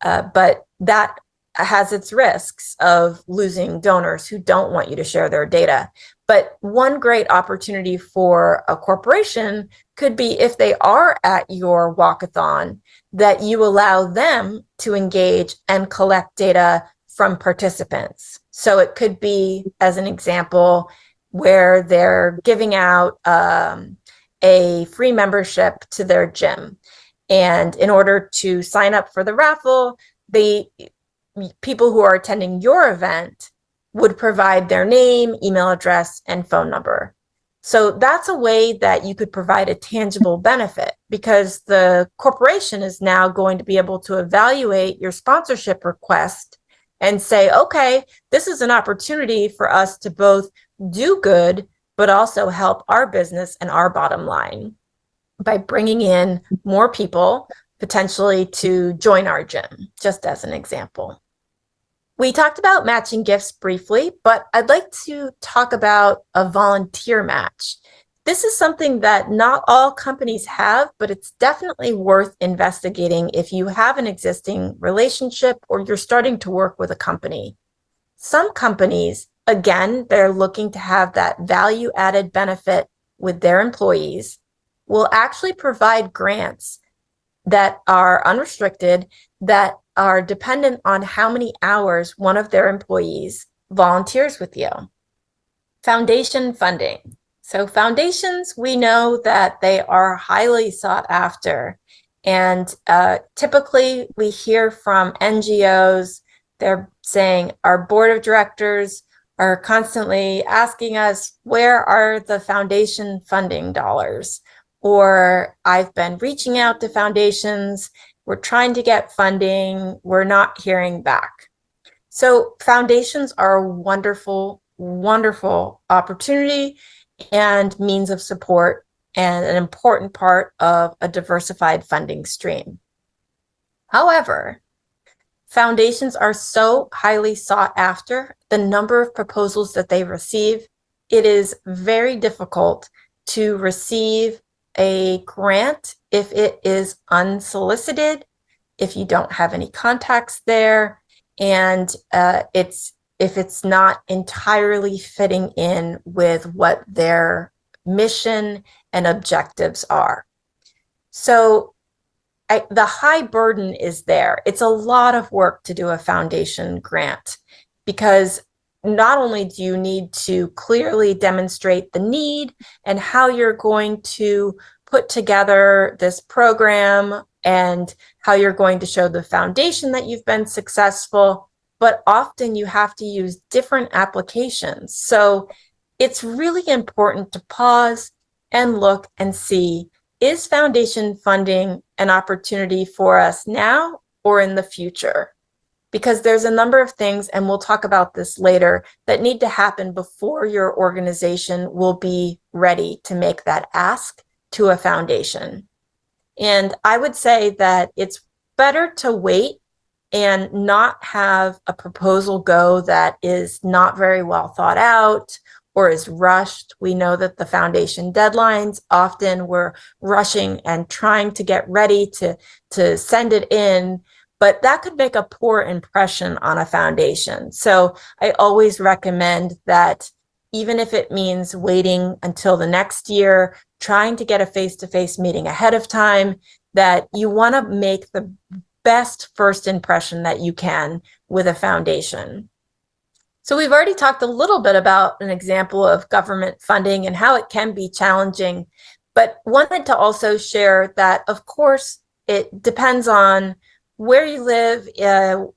but that has its risks of losing donors who don't want you to share their data. But one great opportunity for a corporation could be if they are at your walkathon, that you allow them to engage and collect data from participants. So it could be, as an example, where they're giving out a free membership to their gym. And in order to sign up for the raffle, people who are attending your event would provide their name, email address, and phone number. So that's a way that you could provide a tangible benefit, because the corporation is now going to be able to evaluate your sponsorship request and say, okay, this is an opportunity for us to both do good, but also help our business and our bottom line by bringing in more people potentially to join our gym, just as an example. We talked about matching gifts briefly, but I'd like to talk about a volunteer match. This is something that not all companies have, but it's definitely worth investigating if you have an existing relationship or you're starting to work with a company. Some companies, again, they're looking to have that value added benefit with their employees, will actually provide grants that are unrestricted, that are dependent on how many hours one of their employees volunteers with you. Foundation funding. So foundations, we know that they are highly sought after. And typically we hear from NGOs, they're saying our board of directors are constantly asking us, where are the foundation funding dollars? Or I've been reaching out to foundations, we're trying to get funding, we're not hearing back. So foundations are a wonderful, wonderful opportunity and means of support, and an important part of a diversified funding stream. However, foundations are so highly sought after, the number of proposals that they receive, it is very difficult to receive a grant if it is unsolicited, if you don't have any contacts there, and if it's not entirely fitting in with what their mission and objectives are. So the high burden is there. It's a lot of work to do a foundation grant, because not only do you need to clearly demonstrate the need and how you're going to put together this program and how you're going to show the foundation that you've been successful, but often you have to use different applications. So it's really important to pause and look and see, is foundation funding an opportunity for us now or in the future? Because there's a number of things, and we'll talk about this later, that need to happen before your organization will be ready to make that ask to a foundation. And I would say that it's better to wait and not have a proposal go that is not very well thought out or is rushed. We know that the foundation deadlines, often we're rushing and trying to get ready to send it in, but that could make a poor impression on a foundation. So I always recommend that, even if it means waiting until the next year, trying to get a face-to-face meeting ahead of time, that you want to make the best first impression that you can with a foundation. So we've already talked a little bit about an example of government funding and how it can be challenging, but wanted to also share that, of course, it depends on where you live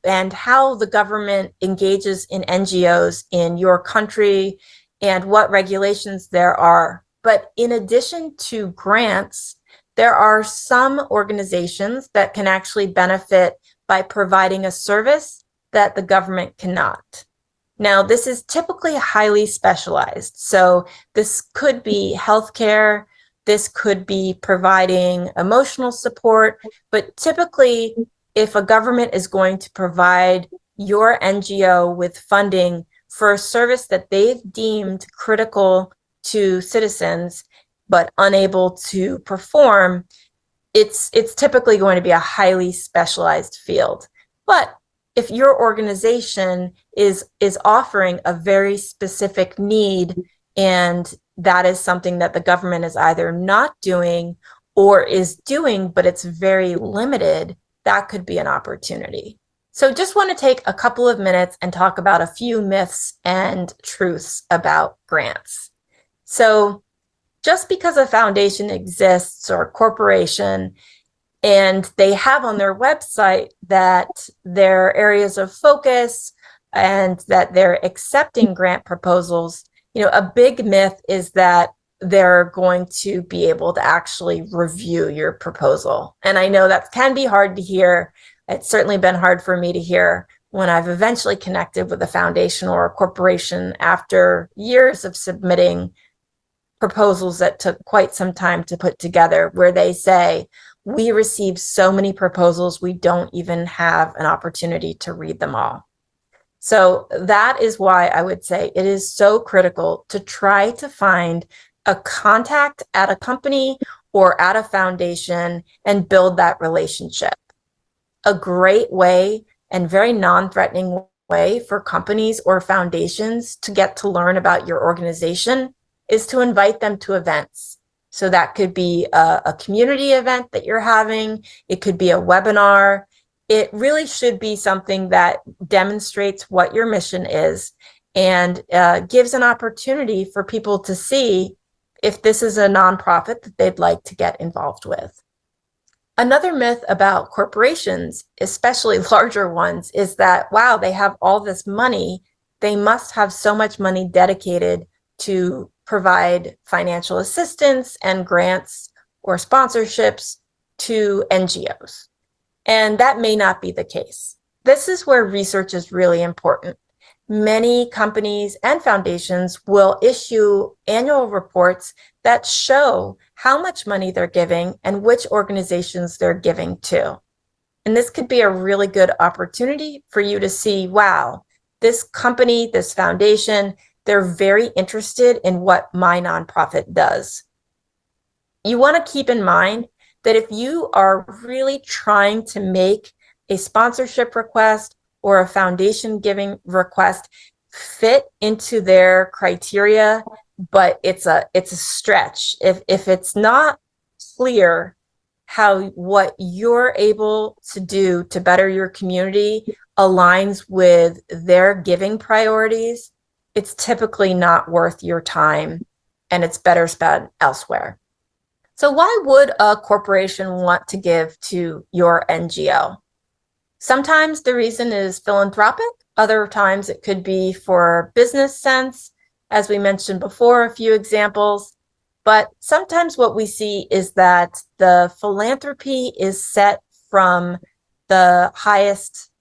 and how the government engages in NGOs in your country and what regulations there are. But in addition to grants, there are some organizations that can actually benefit by providing a service that the government cannot. Now, this is typically highly specialized. So this could be healthcare, this could be providing emotional support, but typically, if a government is going to provide your NGO with funding for a service that they've deemed critical to citizens, but unable to perform, it's typically going to be a highly specialized field. But if your organization is offering a very specific need, and that is something that the government is either not doing or is doing, but it's very limited, that could be an opportunity. So just want to take a couple of minutes and talk about a few myths and truths about grants. So just because a foundation exists or a corporation and they have on their website that their areas of focus and that they're accepting grant proposals, a big myth is that they're going to be able to actually review your proposal. And I know that can be hard to hear. It's certainly been hard for me to hear when I've eventually connected with a foundation or a corporation after years of submitting proposals that took quite some time to put together, where they say, we received so many proposals, we don't even have an opportunity to read them all. So that is why I would say it is so critical to try to find a contact at a company or at a foundation and build that relationship. A great way and very non-threatening way for companies or foundations to get to learn about your organization is to invite them to events. So that could be a community event that you're having. It could be a webinar. It really should be something that demonstrates what your mission is and gives an opportunity for people to see if this is a nonprofit that they'd like to get involved with. Another myth about corporations, especially larger ones, is that, wow, they have all this money. They must have so much money dedicated to provide financial assistance and grants or sponsorships to NGOs. And that may not be the case. This is where research is really important. Many companies and foundations will issue annual reports that show how much money they're giving and which organizations they're giving to. And this could be a really good opportunity for you to see, wow, this company, this foundation, they're very interested in what my nonprofit does. You want to keep in mind that if you are really trying to make a sponsorship request or a foundation giving request fit into their criteria, but it's a stretch. If it's not clear how what you're able to do to better your community aligns with their giving priorities, it's typically not worth your time and it's better spent elsewhere. So why would a corporation want to give to your NGO? Sometimes the reason is philanthropic. Other times it could be for business sense. As we mentioned before, a few examples. But sometimes what we see is that the philanthropy is set from the highest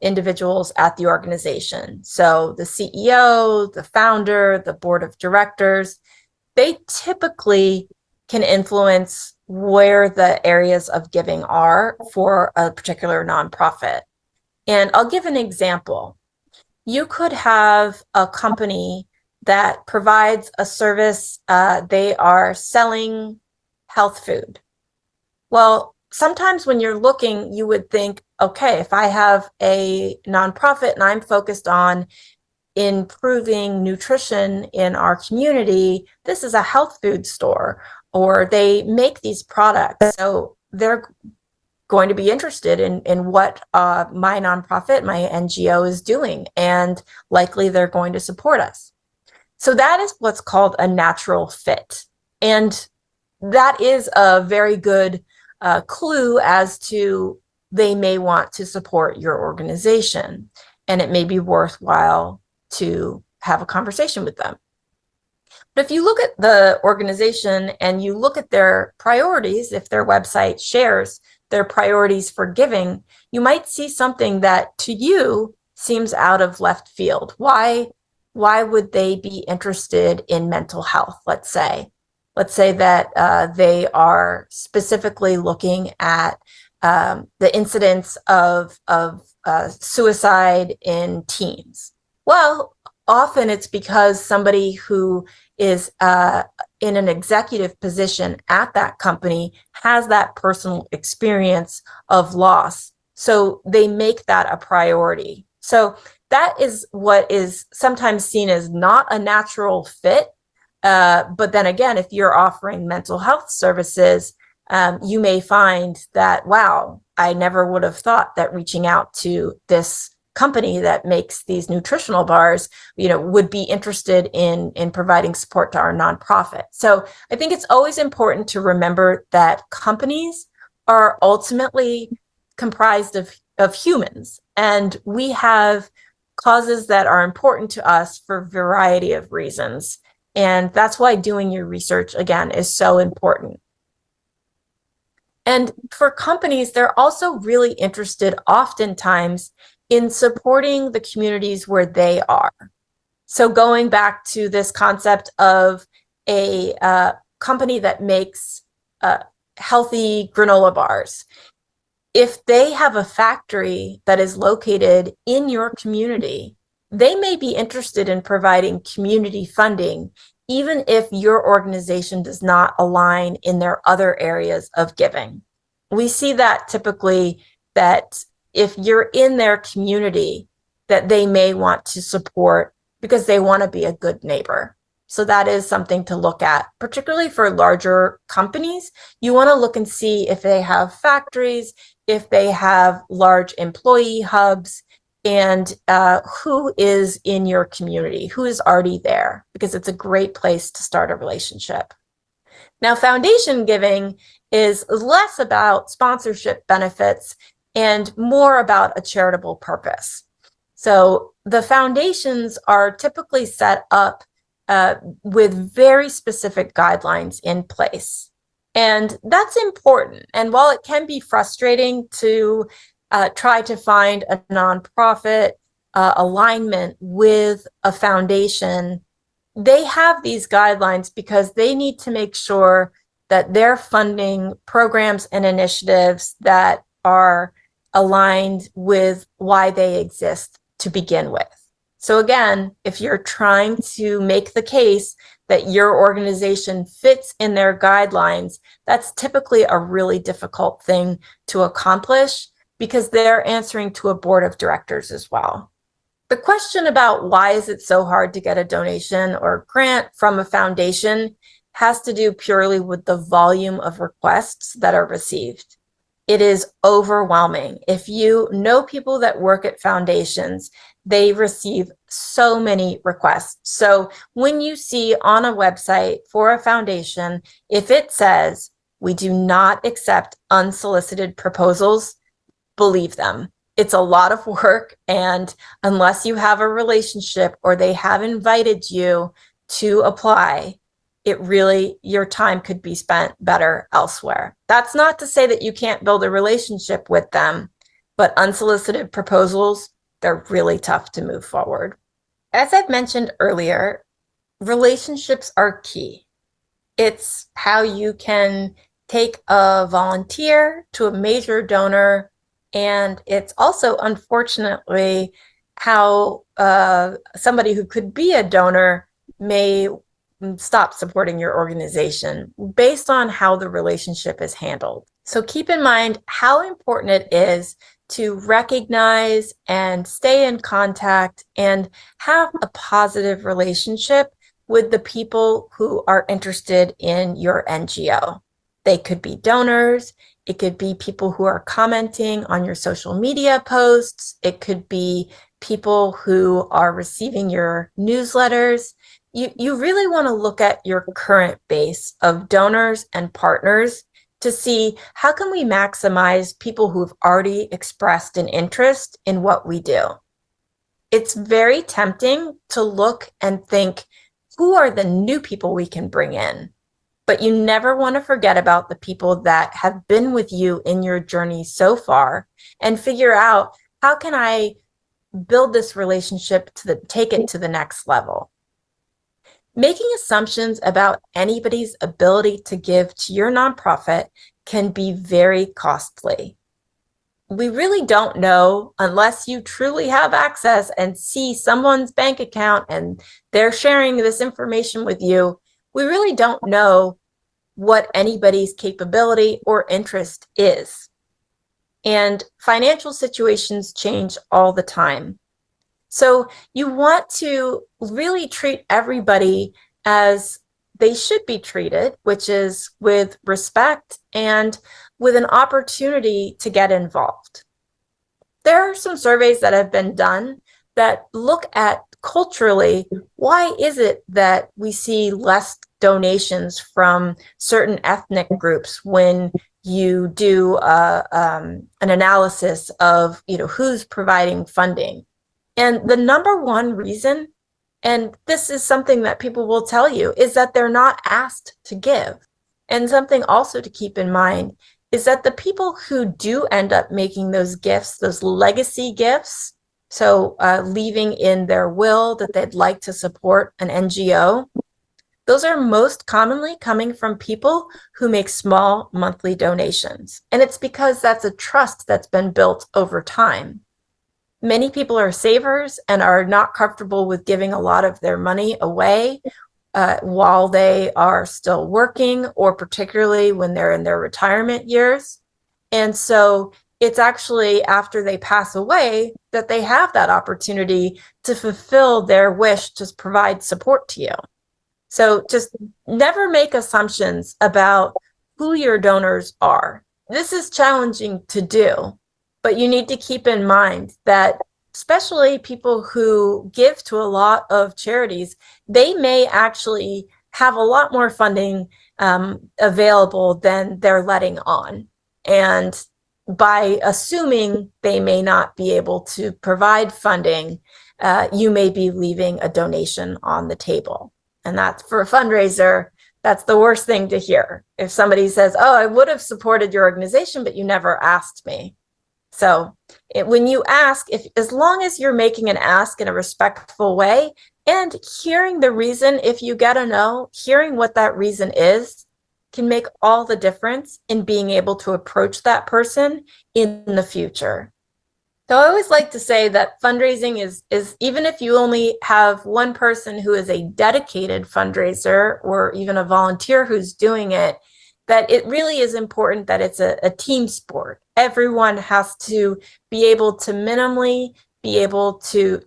individuals at the organization. So the CEO, the founder, the board of directors, they typically can influence where the areas of giving are for a particular nonprofit. And I'll give an example. You could have a company that provides a service. They are selling health food. Well, sometimes when you're looking, you would think, okay, if I have a nonprofit and I'm focused on improving nutrition in our community, this is a health food store, or they make these products. So they're going to be interested in what my nonprofit, my NGO is doing, and likely they're going to support us. So that is what's called a natural fit. And that is a very good clue as to they may want to support your organization, and it may be worthwhile to have a conversation with them. But if you look at the organization and you look at their priorities, if their website shares their priorities for giving, you might see something that to you seems out of left field. Why would they be interested in mental health, let's say? Let's say that they are specifically looking at the incidence of suicide in teens. Well, often it's because somebody who is in an executive position at that company has that personal experience of loss. So they make that a priority. So that is what is sometimes seen as not a natural fit. But then again, if you're offering mental health services, you may find that, wow, I never would have thought that reaching out to this company that makes these nutritional bars, would be interested in providing support to our nonprofit. So I think it's always important to remember that companies are ultimately comprised of humans, and we have causes that are important to us for a variety of reasons. And that's why doing your research, again, is so important. And for companies, they're also really interested oftentimes in supporting the communities where they are. So going back to this concept of a company that makes healthy granola bars, if they have a factory that is located in your community, they may be interested in providing community funding, even if your organization does not align in their other areas of giving. We see that typically, that if you're in their community, that they may want to support because they want to be a good neighbor. So that is something to look at, particularly for larger companies. You want to look and see if they have factories, if they have large employee hubs, and who is in your community, who is already there, because it's a great place to start a relationship. Now, foundation giving is less about sponsorship benefits and more about a charitable purpose. So the foundations are typically set up with very specific guidelines in place. And that's important. And while it can be frustrating to try to find a nonprofit alignment with a foundation, they have these guidelines because they need to make sure that they're funding programs and initiatives that are aligned with why they exist to begin with. So again, if you're trying to make the case that your organization fits in their guidelines, that's typically a really difficult thing to accomplish because they're answering to a board of directors as well. The question about why is it so hard to get a donation or grant from a foundation has to do purely with the volume of requests that are received. It is overwhelming. If you know people that work at foundations, they receive so many requests. So when you see on a website for a foundation, if it says, "We do not accept unsolicited proposals," believe them. It's a lot of work, and unless you have a relationship or they have invited you to apply, your time could be spent better elsewhere. That's not to say that you can't build a relationship with them, but unsolicited proposals, they're really tough to move forward. As I've mentioned earlier, relationships are key. It's how you can take a volunteer to a major donor, and it's also, unfortunately, how somebody who could be a donor may stop supporting your organization based on how the relationship is handled. So keep in mind how important it is to recognize and stay in contact and have a positive relationship with the people who are interested in your NGO. They could be donors. It could be people who are commenting on your social media posts. It could be people who are receiving your newsletters. You really want to look at your current base of donors and partners to see how can we maximize people who've already expressed an interest in what we do. It's very tempting to look and think, who are the new people we can bring in? But you never want to forget about the people that have been with you in your journey so far and figure out, how can I build this relationship to take it to the next level? Making assumptions about anybody's ability to give to your nonprofit can be very costly. We really don't know, unless you truly have access and see someone's bank account and they're sharing this information with you, we really don't know what anybody's capability or interest is. And financial situations change all the time. So you want to really treat everybody as they should be treated, which is with respect and with an opportunity to get involved. There are some surveys that have been done that look at culturally, why is it that we see less donations from certain ethnic groups when you do an analysis of who's providing funding? And the number one reason, and this is something that people will tell you, is that they're not asked to give. And something also to keep in mind is that the people who do end up making those gifts, those legacy gifts, so leaving in their will that they'd like to support an NGO, those are most commonly coming from people who make small monthly donations. And it's because that's a trust that's been built over time. Many people are savers and are not comfortable with giving a lot of their money away while they are still working, or particularly when they're in their retirement years. And so it's actually after they pass away that they have that opportunity to fulfill their wish to provide support to you. So just never make assumptions about who your donors are. This is challenging to do, but you need to keep in mind that especially people who give to a lot of charities, they may actually have a lot more funding available than they're letting on. And by assuming they may not be able to provide funding, you may be leaving a donation on the table. And that's, for a fundraiser, that's the worst thing to hear. If somebody says, oh, I would have supported your organization, but you never asked me. So when you ask, as long as you're making an ask in a respectful way and hearing the reason, if you get a no, hearing what that reason is can make all the difference in being able to approach that person in the future. So I always like to say that fundraising is even if you only have one person who is a dedicated fundraiser or even a volunteer who's doing it, that it really is important that it's a team sport. Everyone has to be able to minimally be able to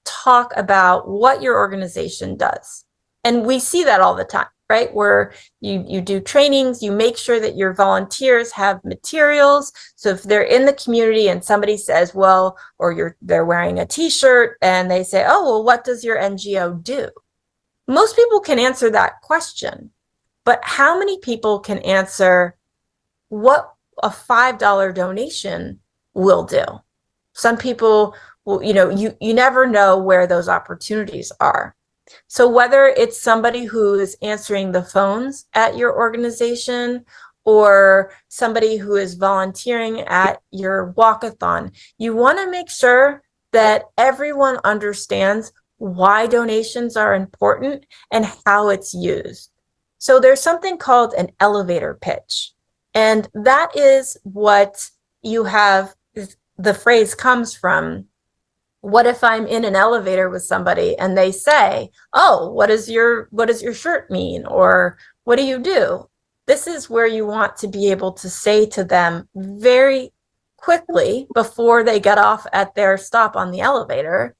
talk about what your organization does. And we see that all the time, right? Where you do trainings, you make sure that your volunteers have materials. So if they're in the community and somebody says, well, or they're wearing a t-shirt and they say, oh, well, what does your NGO do? Most people can answer that question, but how many people can answer what a $5 donation will do? Some people will, you never know where those opportunities are. So whether it's somebody who is answering the phones at your organization or somebody who is volunteering at your walkathon, you want to make sure that everyone understands why donations are important and how it's used. So there's something called an elevator pitch. And that is what you have, the phrase comes from. What if I'm in an elevator with somebody and they say, oh, what does your shirt mean? Or what do you do? This is where you want to be able to say to them very quickly before they get off at their stop on the elevator,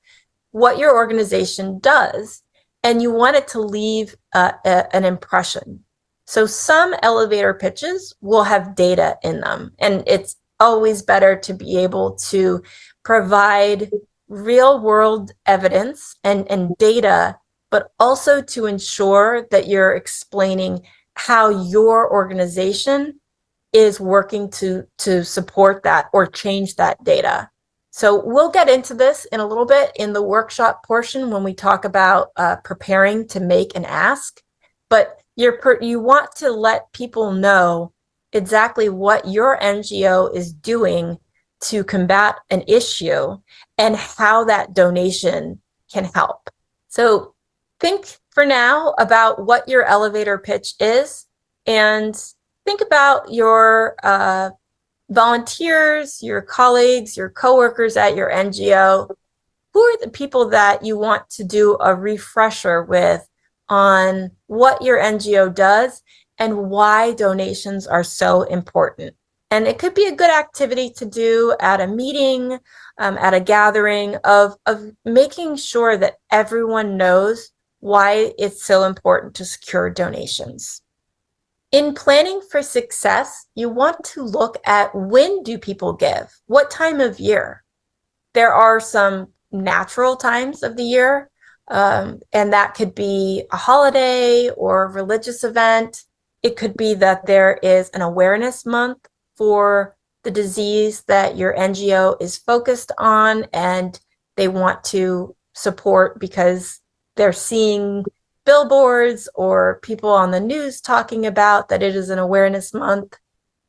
what your organization does. And you want it to leave an impression. So some elevator pitches will have data in them. And it's always better to be able to provide real world evidence and data, but also to ensure that you're explaining how your organization is working to support that or change that data. So we'll get into this in a little bit in the workshop portion when we talk about preparing to make an ask, but you want to let people know exactly what your NGO is doing to combat an issue and how that donation can help. So think for now about what your elevator pitch is, and think about your volunteers, your colleagues, your coworkers at your NGO. Who are the people that you want to do a refresher with on what your NGO does and why donations are so important? And it could be a good activity to do at a meeting, at a gathering of making sure that everyone knows why it's so important to secure donations. In planning for success, you want to look at when do people give? What time of year? There are some natural times of the year, and that could be a holiday or a religious event. It could be that there is an awareness month for the disease that your NGO is focused on, and they want to support because they're seeing billboards or people on the news talking about that it is an awareness month.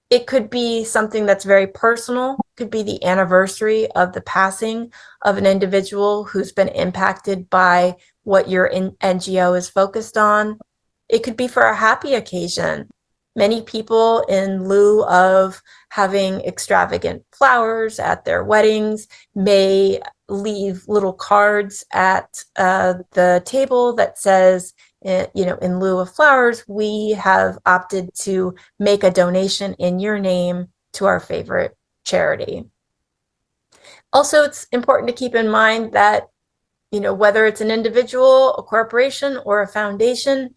It could be something that's very personal. It could be the anniversary of the passing of an individual who's been impacted by what your NGO is focused on. It could be for a happy occasion. Many people, in lieu of having extravagant flowers at their weddings, may leave little cards at the table that says, in lieu of flowers, we have opted to make a donation in your name to our favorite charity. Also, it's important to keep in mind that, whether it's an individual, a corporation, or a foundation,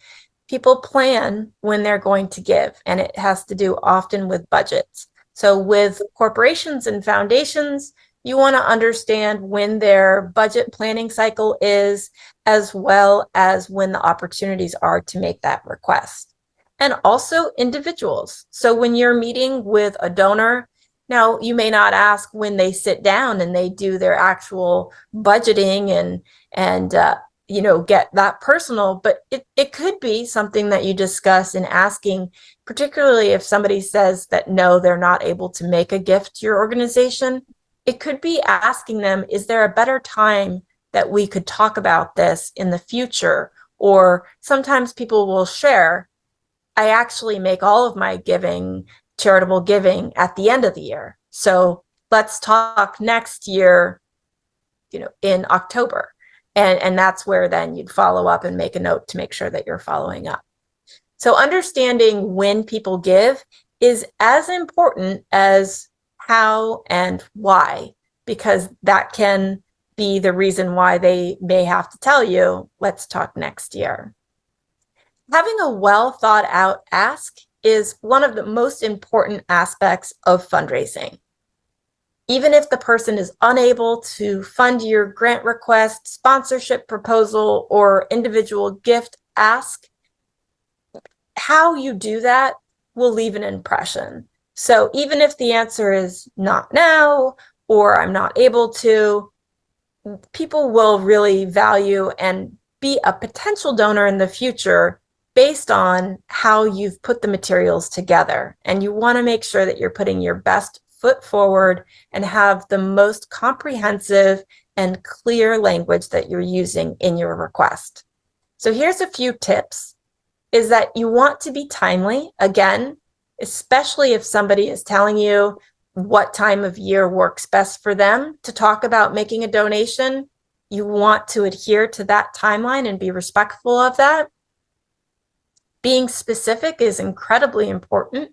people plan when they're going to give, and it has to do often with budgets. So with corporations and foundations, you want to understand when their budget planning cycle is, as well as when the opportunities are to make that request. And also individuals. So when you're meeting with a donor, now you may not ask when they sit down and they do their actual budgeting and get that personal, but it could be something that you discuss in asking, particularly if somebody says that no, they're not able to make a gift to your organization. It could be asking them, is there a better time that we could talk about this in the future? Or sometimes people will share, I actually make all of my charitable giving at the end of the year. So let's talk next year, in October. And that's where then you'd follow up and make a note to make sure that you're following up. So understanding when people give is as important as how and why, because that can be the reason why they may have to tell you, let's talk next year. Having a well thought out ask is one of the most important aspects of fundraising. Even if the person is unable to fund your grant request, sponsorship proposal, or individual gift ask, how you do that will leave an impression. So even if the answer is not now, or I'm not able to, people will really value and be a potential donor in the future based on how you've put the materials together. And you want to make sure that you're putting your best foot forward and have the most comprehensive and clear language that you're using in your request. So here's a few tips, is that you want to be timely, again, especially if somebody is telling you what time of year works best for them to talk about making a donation. You want to adhere to that timeline and be respectful of that. Being specific is incredibly important.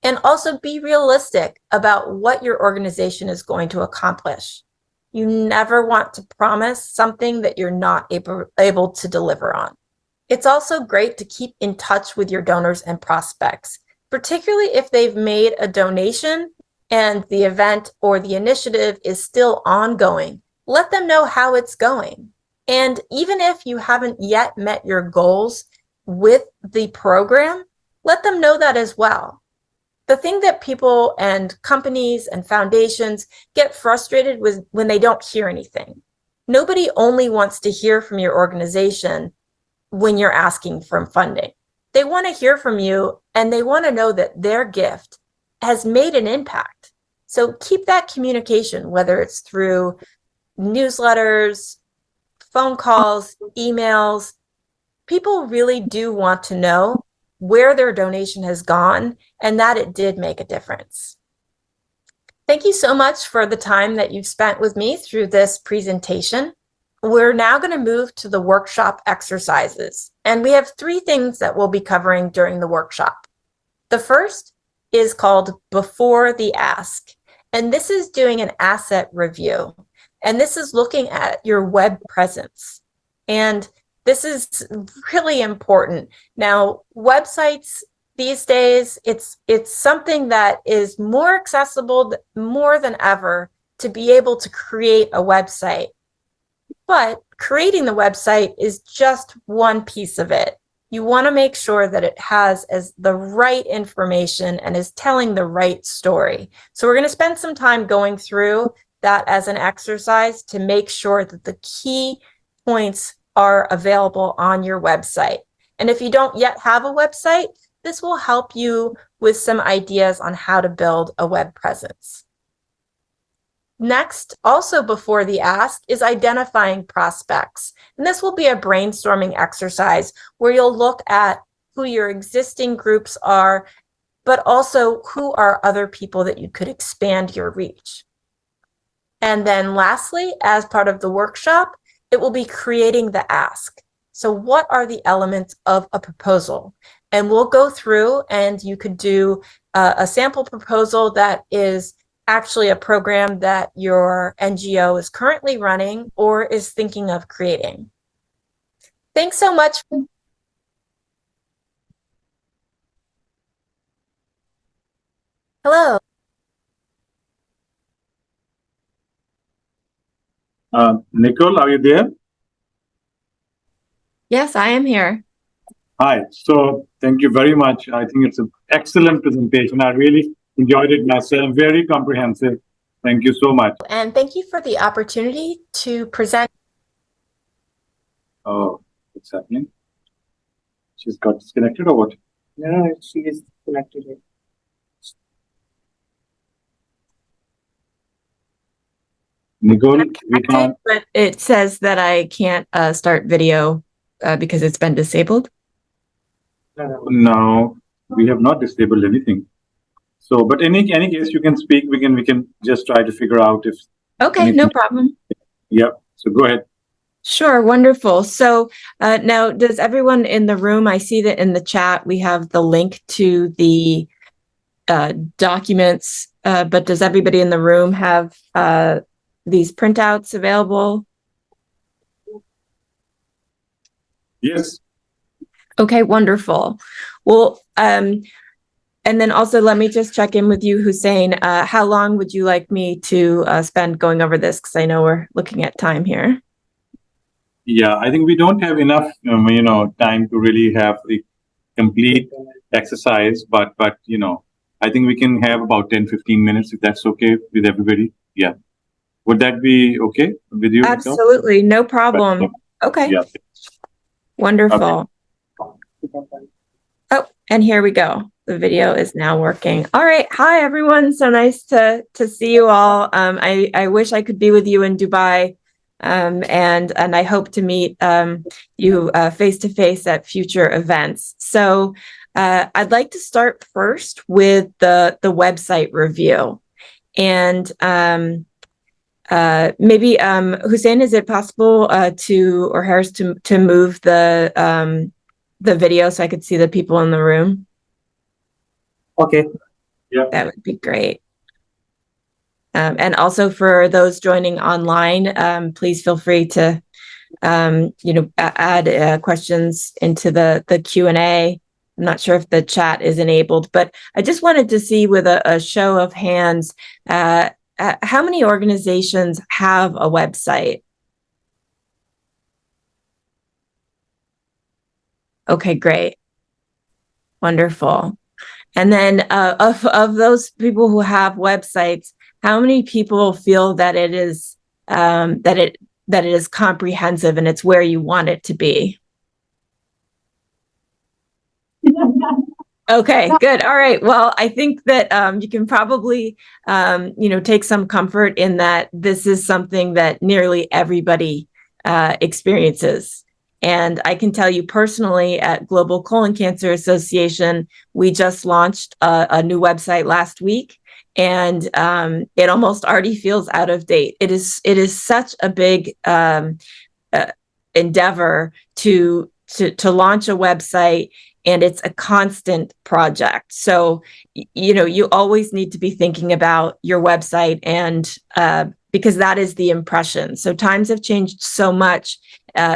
And also be realistic about what your organization is going to accomplish. You never want to promise something that you're not able to deliver on. It's also great to keep in touch with your donors and prospects, particularly if they've made a donation and the event or the initiative is still ongoing. Let them know how it's going. And even if you haven't yet met your goals with the program, let them know that as well. The thing that people and companies and foundations get frustrated with when they don't hear anything. Nobody only wants to hear from your organization when you're asking for funding. They want to hear from you and they want to know that their gift has made an impact. So keep that communication, whether it's through newsletters, phone calls, emails. People really do want to know where their donation has gone and that it did make a difference. Thank you so much for the time that you've spent with me through this presentation. We're now going to move to the workshop exercises, and we have 3 things that we'll be covering during the workshop. The first is called Before the Ask, and this is doing an asset review, and this is looking at your web presence. And this is really important. Now, websites these days, it's something that is more accessible more than ever to be able to create a website. But creating the website is just one piece of it. You want to make sure that it has the right information and is telling the right story. So we're going to spend some time going through that as an exercise to make sure that the key points are available on your website. And if you don't yet have a website, this will help you with some ideas on how to build a web presence. Next, also before the ask, is identifying prospects. And this will be a brainstorming exercise where you'll look at who your existing groups are, but also who are other people that you could expand your reach. And then lastly, as part of the workshop, it will be creating the ask. So what are the elements of a proposal? And we'll go through, and you could do a sample proposal that is actually a program that your NGO is currently running or is thinking of creating. Thanks so much. Hello. Nicole, are you there? Yes, I am here. Hi. So thank you very much. I think it's an excellent presentation. I really enjoyed it myself. Very comprehensive. Thank you so much. And thank you for the opportunity to present. Oh, what's happening? She's got disconnected or what? No, she is connected. Nicole, we can't. But it says that I can't start video because it's been disabled. No, we have not disabled anything. So, but any case you can speak. We can just try to figure out if. Okay, anything. no problem. Yep. So go ahead. Sure, wonderful. So now, does everyone in the room? I see that in the chat we have the link to the documents, but does everybody in the room have these printouts available? Yes. Okay, wonderful. Well, and then also let me just check in with you, Hussein. How long would you like me to spend going over this? Because I know we're looking at time here. Yeah, I think we don't have enough, time to really have the complete exercise, but I think we can have about 10-15 minutes if that's okay with everybody. Yeah. Would that be okay with you? Absolutely, no problem. Okay. Yeah. Wonderful. Oh, and here we go. The video is now working. All right. Hi, everyone. So nice to see you all. I wish I could be with you in Dubai. And I hope to meet you face to face at future events. So I'd like to start first with the website review. And maybe Hussein, is it possible or Harris to move the video so I could see the people in the room? Okay. Yeah. That would be great. And also for those joining online, please feel free to, add questions into the Q&A. I'm not sure if the chat is enabled, but I just wanted to see with a show of hands, how many organizations have a website? Okay, great. Wonderful. And then of those people who have websites, how many people feel that it is that it is comprehensive and it's where you want it to be? Okay, good. All right. Well, I think that you can probably take some comfort in that this is something that nearly everybody experiences. And I can tell you personally, at Global Colon Cancer Association, we just launched a new website last week, and it almost already feels out of date. It is such a big endeavor to launch a website, and it's a constant project. So you always need to be thinking about your website, and because that is the impression. So times have changed so much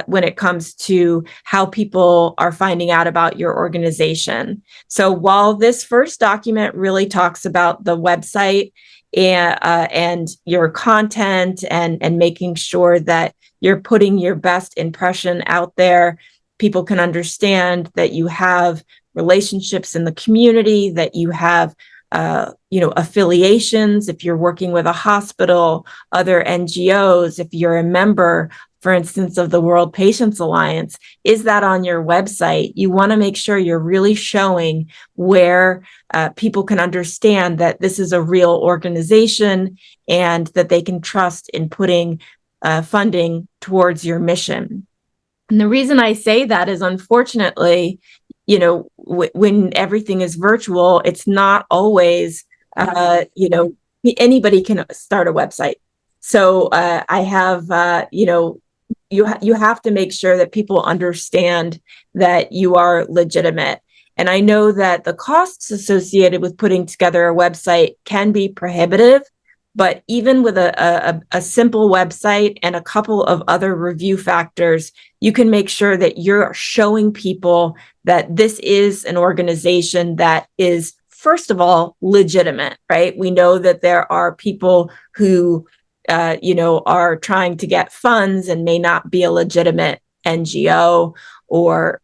when it comes to how people are finding out about your organization. So while this first document really talks about the website and your content and making sure that you're putting your best impression out there, people can understand that you have relationships in the community, that you have affiliations, if you're working with a hospital, other NGOs, if you're a member, for instance, of the World Patients Alliance, is that on your website? You want to make sure you're really showing where people can understand that this is a real organization and that they can trust in putting funding towards your mission. And the reason I say that is, unfortunately, when everything is virtual, it's not always, anybody can start a website. So I have, you have to make sure that people understand that you are legitimate. And I know that the costs associated with putting together a website can be prohibitive, but even with a simple website and a couple of other review factors, you can make sure that you're showing people that this is an organization that is, first of all, legitimate, right? We know that there are people who, are trying to get funds and may not be a legitimate NGO, or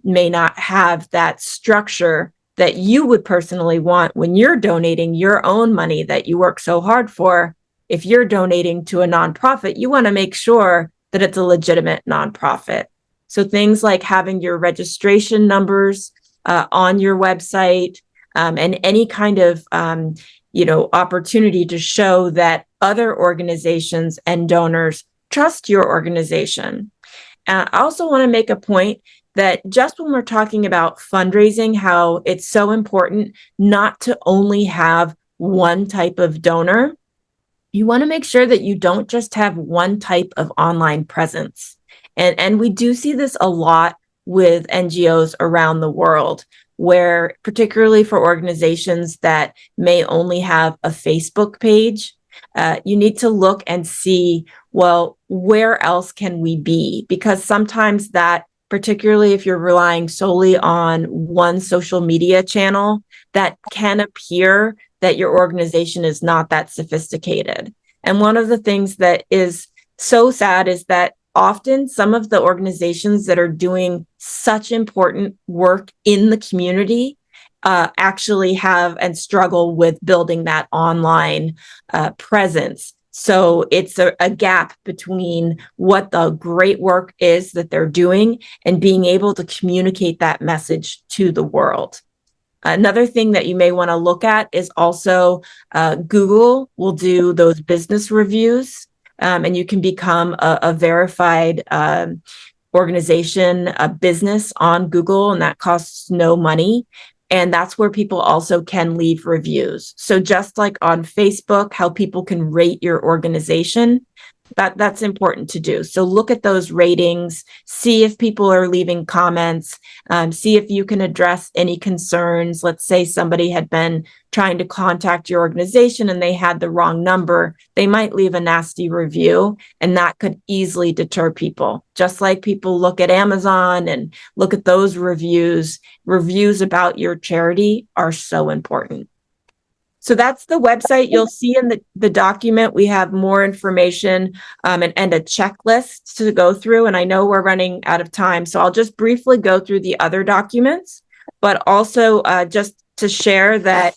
may not have that structure that you would personally want when you're donating your own money that you work so hard for. If you're donating to a nonprofit, you want to make sure that it's a legitimate nonprofit. So things like having your registration numbers on your website, and any kind of opportunity to show that other organizations and donors trust your organization. I also want to make a point that just when we're talking about fundraising, how it's so important not to only have one type of donor. You want to make sure that you don't just have one type of online presence. And we do see this a lot with NGOs around the world, where particularly for organizations that may only have a Facebook page, you need to look and see, well, where else can we be? Because sometimes that, particularly if you're relying solely on one social media channel, that can appear that your organization is not that sophisticated. And one of the things that is so sad is that often some of the organizations that are doing such important work in the community actually have and struggle with building that online presence. So it's a gap between what the great work is that they're doing and being able to communicate that message to the world. Another thing that you may want to look at is also Google will do those business reviews, and you can become a verified organization, a business on Google, and that costs no money. And that's where people also can leave reviews. So just like on Facebook, how people can rate your organization, that's important to do. So look at those ratings, see if people are leaving comments, see if you can address any concerns. Let's say somebody had been trying to contact your organization and they had the wrong number. They might leave a nasty review, and that could easily deter people. Just like people look at Amazon and look at those reviews, reviews about your charity are so important. So that's the website. You'll see in the document, we have more information and a checklist to go through. And I know we're running out of time, so I'll just briefly go through the other documents, but also just to share that,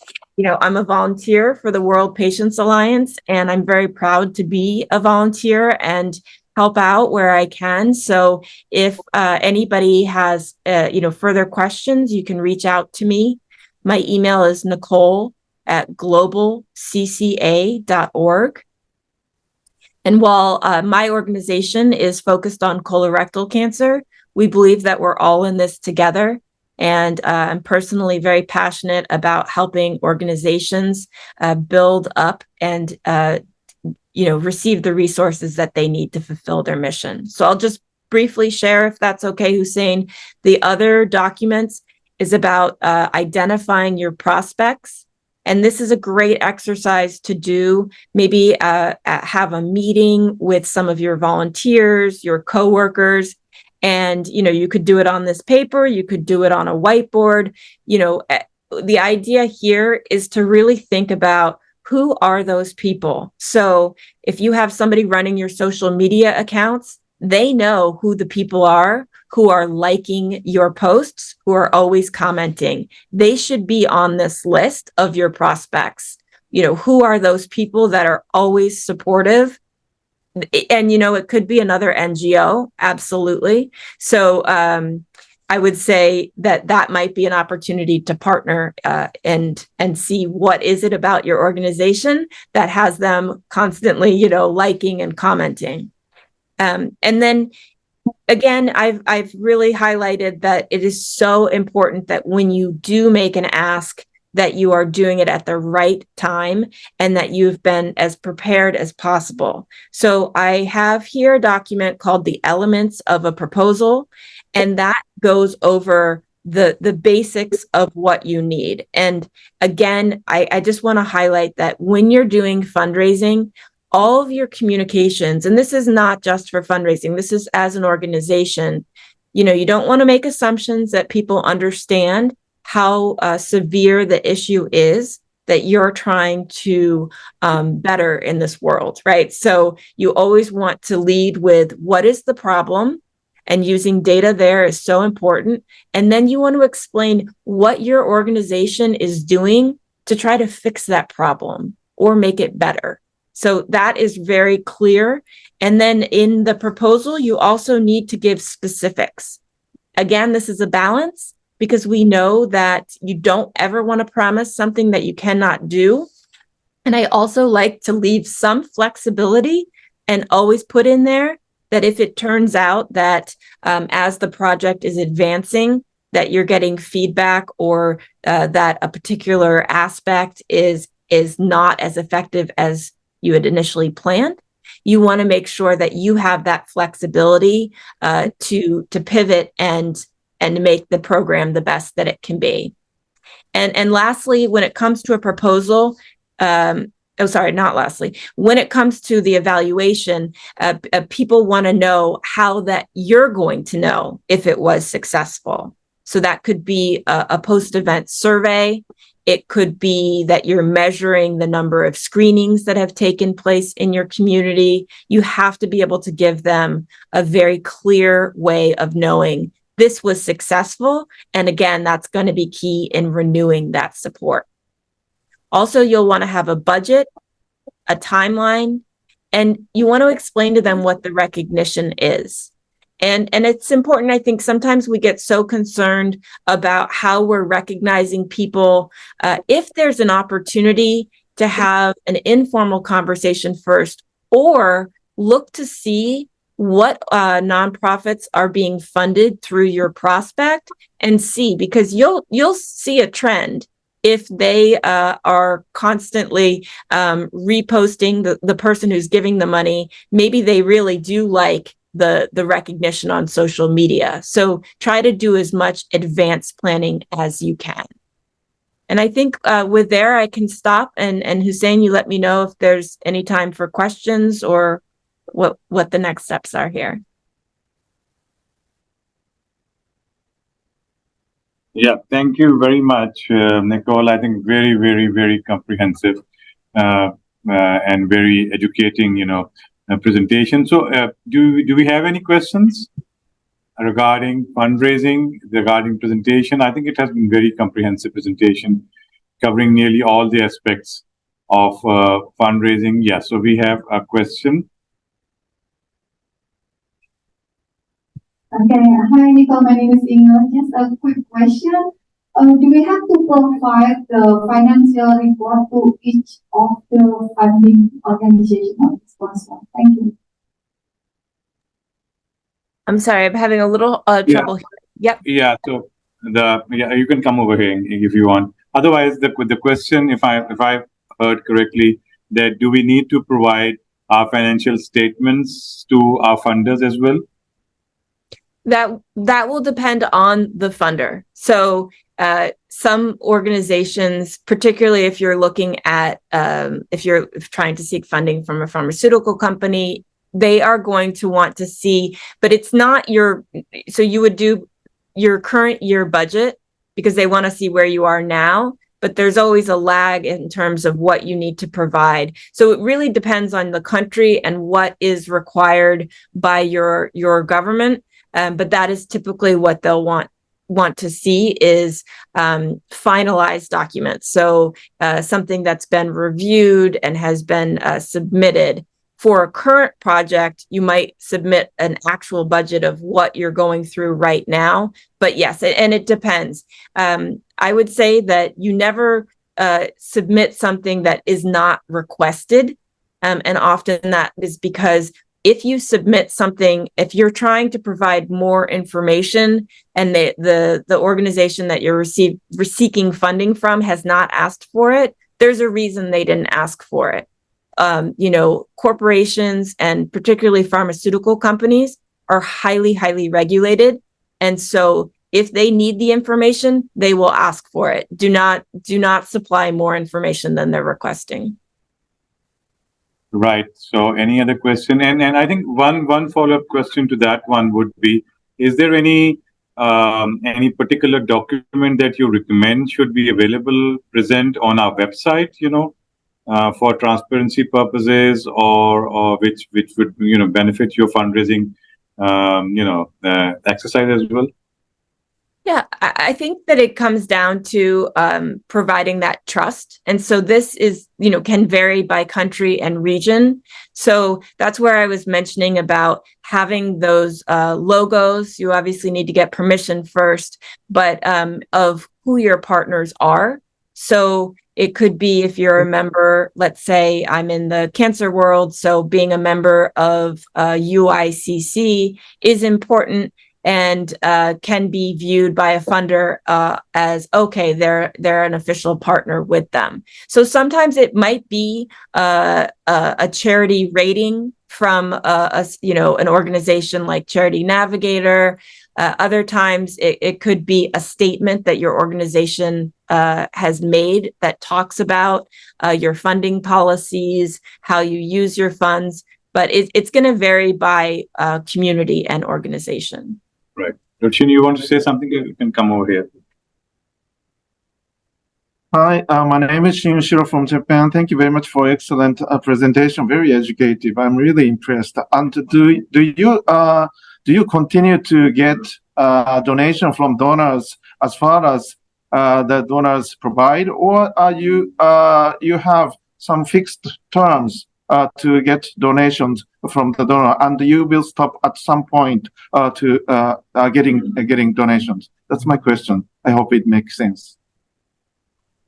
I'm a volunteer for the World Patients Alliance, and I'm very proud to be a volunteer and help out where I can. So if anybody has, further questions, you can reach out to me. My email is nicole@globalcca.org. And while my organization is focused on colorectal cancer, we believe that we're all in this together. And I'm personally very passionate about helping organizations build up and, receive the resources that they need to fulfill their mission. So I'll just briefly share, if that's okay, Hussein. The other documents is about identifying your prospects. And this is a great exercise to do. Maybe have a meeting with some of your volunteers, your coworkers, and you could do it on this paper. You could do it on a whiteboard. The idea here is to really think about, who are those people? So if you have somebody running your social media accounts, they know who the people are who are liking your posts, who are always commenting. They should be on this list of your prospects. You know, who are those people that are always supportive? And, you know, it could be another NGO. Absolutely. So, I would say that that might be an opportunity to partner and see what is it about your organization that has them constantly, you know, liking and commenting. And then again, I've really highlighted that it is so important that when you do make an ask, that you are doing it at the right time and that you've been as prepared as possible. So I have here a document called the Elements of a Proposal, and that goes over the basics of what you need. And again, I just want to highlight that when you're doing fundraising, all of your communications, and this is not just for fundraising, this is as an organization, you know, you don't want to make assumptions that people understand how severe the issue is that you're trying to better in this world, right? So you always want to lead with what is the problem, and using data there is so important. And then you want to explain what your organization is doing to try to fix that problem or make it better. So that is very clear. And then in the proposal, you also need to give specifics. Again, this is a balance because we know that you don't ever want to promise something that you cannot do. And I also like to leave some flexibility and always put in there that if it turns out that as the project is advancing, that you're getting feedback or that a particular aspect is not as effective as you had initially planned, you want to make sure that you have that flexibility to pivot and make the program the best that it can be. And lastly, when it comes to a proposal, when it comes to the evaluation, people want to know how that you're going to know if it was successful. So that could be a post-event survey. It could be that you're measuring the number of screenings that have taken place in your community. You have to be able to give them a very clear way of knowing this was successful. And again, that's going to be key in renewing that support. Also, you'll want to have a budget, a timeline, and you want to explain to them what the recognition is. And it's important, I think sometimes we get so concerned about how we're recognizing people. If there's an opportunity to have an informal conversation first, or look to see what nonprofits are being funded through your prospect and see, because you'll see a trend. If they are constantly reposting the person who's giving the money, maybe they really do like the recognition on social media. So try to do as much advanced planning as you can. And I think with there, I can stop. And Hussein, you let me know if there's any time for questions or what the next steps are here. Yeah, thank you very much, Nicole. I think very, very, very comprehensive and very educating, presentation. So, do we have any questions regarding fundraising, regarding presentation? I think it has been very comprehensive presentation, covering nearly all the aspects of fundraising. Yeah. So we have a question. Okay. Hi, Nicole. My name is Inga. Just a quick question. Do we have to provide the financial report to each of the funding organization or sponsor? Thank you. I'm sorry, I'm having a little trouble here. Yep. Yeah. So you can come over here if you want. Otherwise, the question, if I heard correctly, that do we need to provide our financial statements to our funders as well? That will depend on the funder. So some organizations, particularly if you're looking at if you're trying to seek funding from a pharmaceutical company, they are going to want to see, but it's not so you would do your current year budget because they want to see where you are now, but there's always a lag in terms of what you need to provide. So it really depends on the country and what is required by your government. but that is typically what they'll want to see is finalized documents. So something that's been reviewed and has been submitted. For a current project, you might submit an actual budget of what you're going through right now. But yes, and it depends. I would say that you never submit something that is not requested. And often that is because if you submit something, if you're trying to provide more information and the organization that you're seeking funding from has not asked for it, there's a reason they didn't ask for it. Corporations and particularly pharmaceutical companies are highly, highly regulated. And so if they need the information, they will ask for it. Do not supply more information than they're requesting. Right. So any other question? And I think one follow-up question to that one would be, is there any particular document that you recommend should be available, present on our website, for transparency purposes, or which would benefit your fundraising exercise as well? Yeah, I think that it comes down to providing that trust. And so this is, can vary by country and region. So that's where I was mentioning about having those logos. You obviously need to get permission first, but of who your partners are. So it could be if you're a member, let's say I'm in the cancer world, so being a member of UICC is important and can be viewed by a funder as, okay, they're an official partner with them. So sometimes it might be a charity rating from an organization like Charity Navigator. Other times it could be a statement that your organization has made that talks about your funding policies, how you use your funds, but it's going to vary by community and organization. Right. Ruchin, you want to say something? You can come over here. Hi, my name is Shinichiro from Japan. Thank you very much for excellent presentation. Very educative. I'm really impressed. And do you continue to get donation from donors as far as the donors provide, or are you have some fixed terms to get donations from the donor, and you will stop at some point to getting donations? That's my question. I hope it makes sense.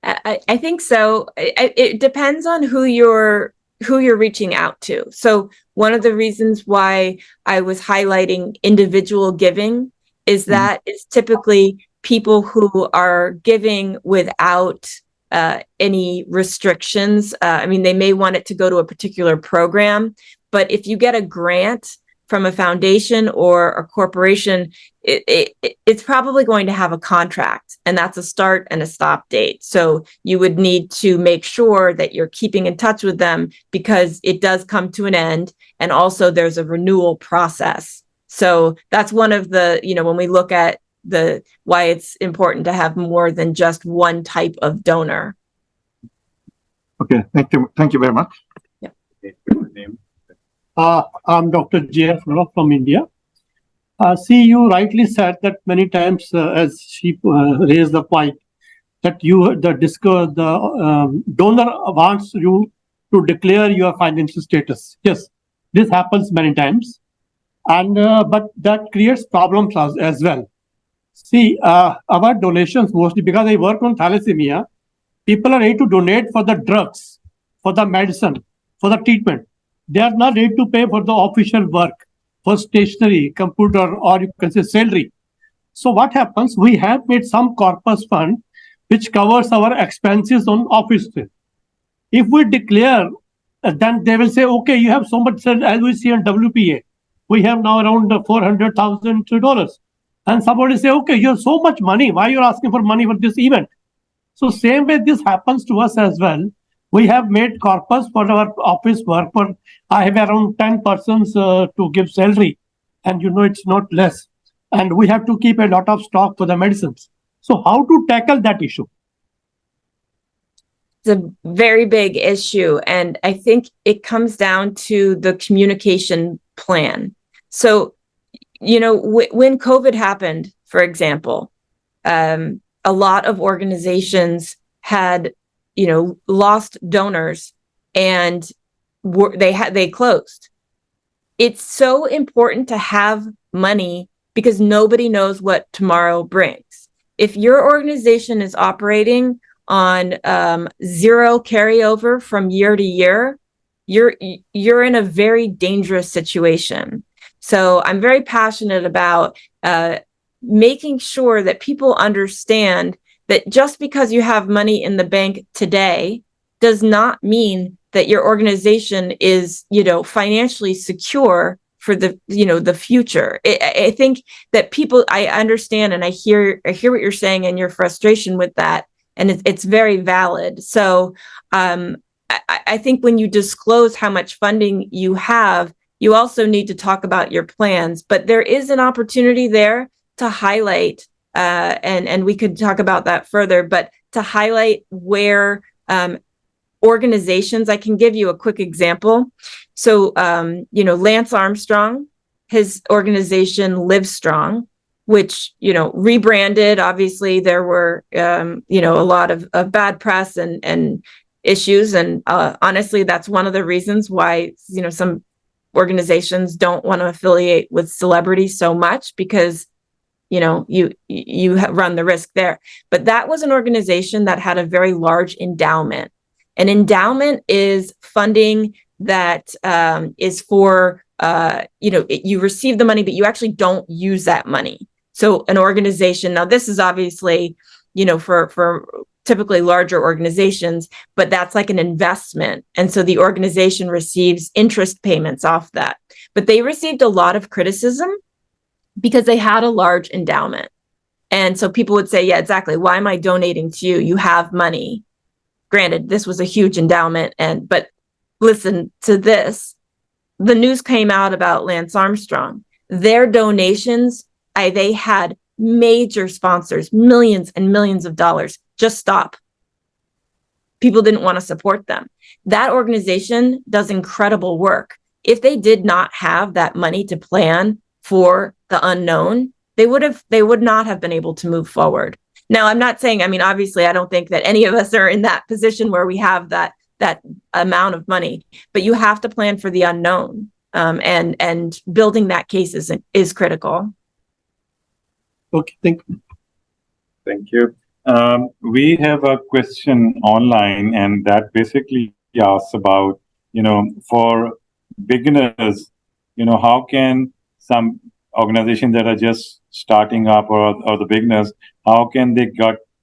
I think so. It depends on who you're reaching out to. So one of the reasons why I was highlighting individual giving is that it's typically people who are giving without any restrictions. I mean, they may want it to go to a particular program, but if you get a grant from a foundation or a corporation, it's probably going to have a contract, and that's a start and a stop date. So you would need to make sure that you're keeping in touch with them because it does come to an end, and also there's a renewal process. So that's one of the, when we look at why it's important to have more than just one type of donor. Okay, thank you very much. Yeah. I'm Dr. J.F. from India. See, you rightly said that many times, as she raised the point, that the donor wants you to declare your financial status. Yes, this happens many times, and but that creates problems as well. See, our donations mostly, because I work on thalassemia, people are ready to donate for the drugs, for the medicine, for the treatment. They are not ready to pay for the official work, for stationery, computer, or you can say salary. So what happens? We have made some corpus fund which covers our expenses on office. If we declare, then they will say, okay, you have so much, as we see on WPA, we have now around $400,000. And somebody say, okay, you have so much money. Why you're asking for money for this event? So same way this happens to us as well. We have made corpus for our office work. For I have around 10 persons to give salary, and it's not less. And we have to keep a lot of stock for the medicines. So how to tackle that issue? It's a very big issue, and I think it comes down to the communication plan. So when COVID happened, for example, a lot of organizations had, lost donors and they closed. It's so important to have money because nobody knows what tomorrow brings. If your organization is operating on zero carryover from year to year, you're in a very dangerous situation. So I'm very passionate about making sure that people understand that just because you have money in the bank today does not mean that your organization is, financially secure for the future. I think that people, I understand and I hear what you're saying and your frustration with that, and it's very valid. So I think when you disclose how much funding you have, you also need to talk about your plans. But there is an opportunity there to highlight, and we could talk about that further, but to highlight where organizations, I can give you a quick example. So, Lance Armstrong, his organization Live Strong, which, rebranded. Obviously, there were, a lot of bad press and issues. And honestly, that's one of the reasons why, some organizations don't want to affiliate with celebrities so much, because you run the risk there. But that was an organization that had a very large endowment. An endowment is funding that is for, you receive the money, but you actually don't use that money. So an organization, now this is obviously, for typically larger organizations, but that's like an investment. And so the organization receives interest payments off that. But they received a lot of criticism because they had a large endowment. And so people would say, yeah, exactly. Why am I donating to you? You have money. Granted, this was a huge endowment. But listen to this. The news came out about Lance Armstrong. Their donations, they had major sponsors, millions and millions of dollars, just stop. People didn't want to support them. That organization does incredible work. If they did not have that money to plan for the unknown, they would not have been able to move forward. Now, I'm not saying, obviously, I don't think that any of us are in that position where we have that amount of money, but you have to plan for the unknown, and building that case is critical. Okay, thank you. We have a question online, and that basically asks about, for beginners, how can some organizations that are just starting up, or the beginners, how can they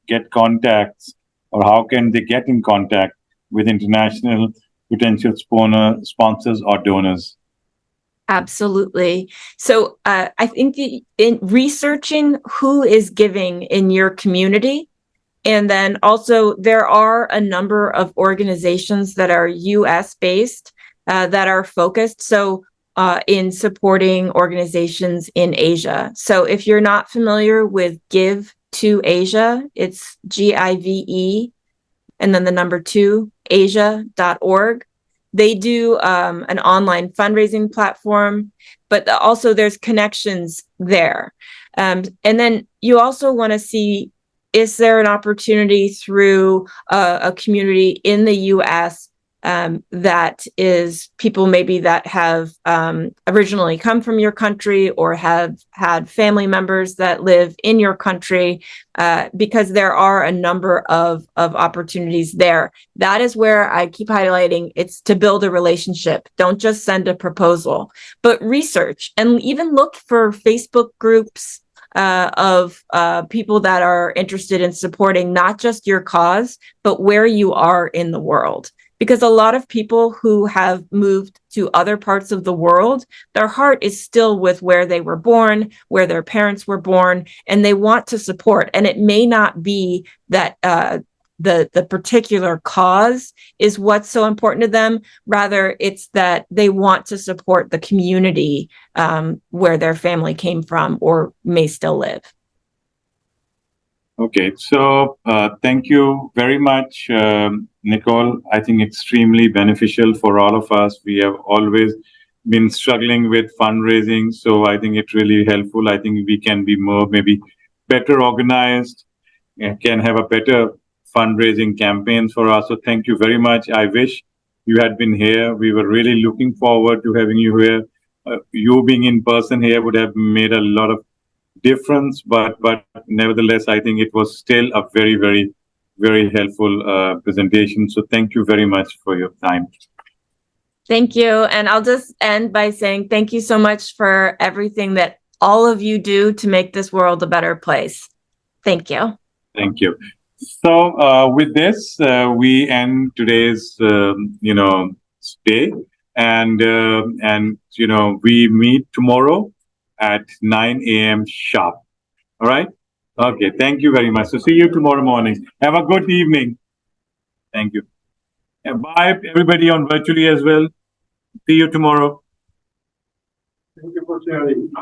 get contacts, or how can they get in contact with international potential sponsors or donors? Absolutely. So I think in researching who is giving in your community, and then also there are a number of organizations that are US based that are focused. So in supporting organizations in Asia. So if you're not familiar with Give to Asia, it's GIVE and then the number 2, asia.org. They do an online fundraising platform, but also there's connections there. And then you also want to see, is there an opportunity through a community in the US that is people maybe that have originally come from your country or have had family members that live in your country, because there are a number of opportunities there. That is where I keep highlighting, it's to build a relationship. Don't just send a proposal, but research and even look for Facebook groups of people that are interested in supporting not just your cause, but where you are in the world. Because a lot of people who have moved to other parts of the world, their heart is still with where they were born, where their parents were born, and they want to support. And it may not be that the particular cause is what's so important to them. Rather, it's that they want to support the community where their family came from or may still live. Okay, so thank you very much, Nicole. I think extremely beneficial for all of us. We have always been struggling with fundraising. So I think it's really helpful. I think we can be more, maybe better organized, can have a better fundraising campaigns for us. So thank you very much. I wish you had been here. We were really looking forward to having you here. You being in person here would have made a lot of difference, but nevertheless, I think it was still a very helpful presentation. So thank you very much for your time. Thank you. And I'll just end by saying thank you so much for everything that all of you do to make this world a better place. Thank you. Thank you. So with this, we end today's day, and we meet tomorrow at 9 a.m. sharp. All right. Okay. Thank you very much. So see you tomorrow morning. Have a good evening. Thank you. And bye everybody on virtually as well. See you tomorrow. Thank you for sharing.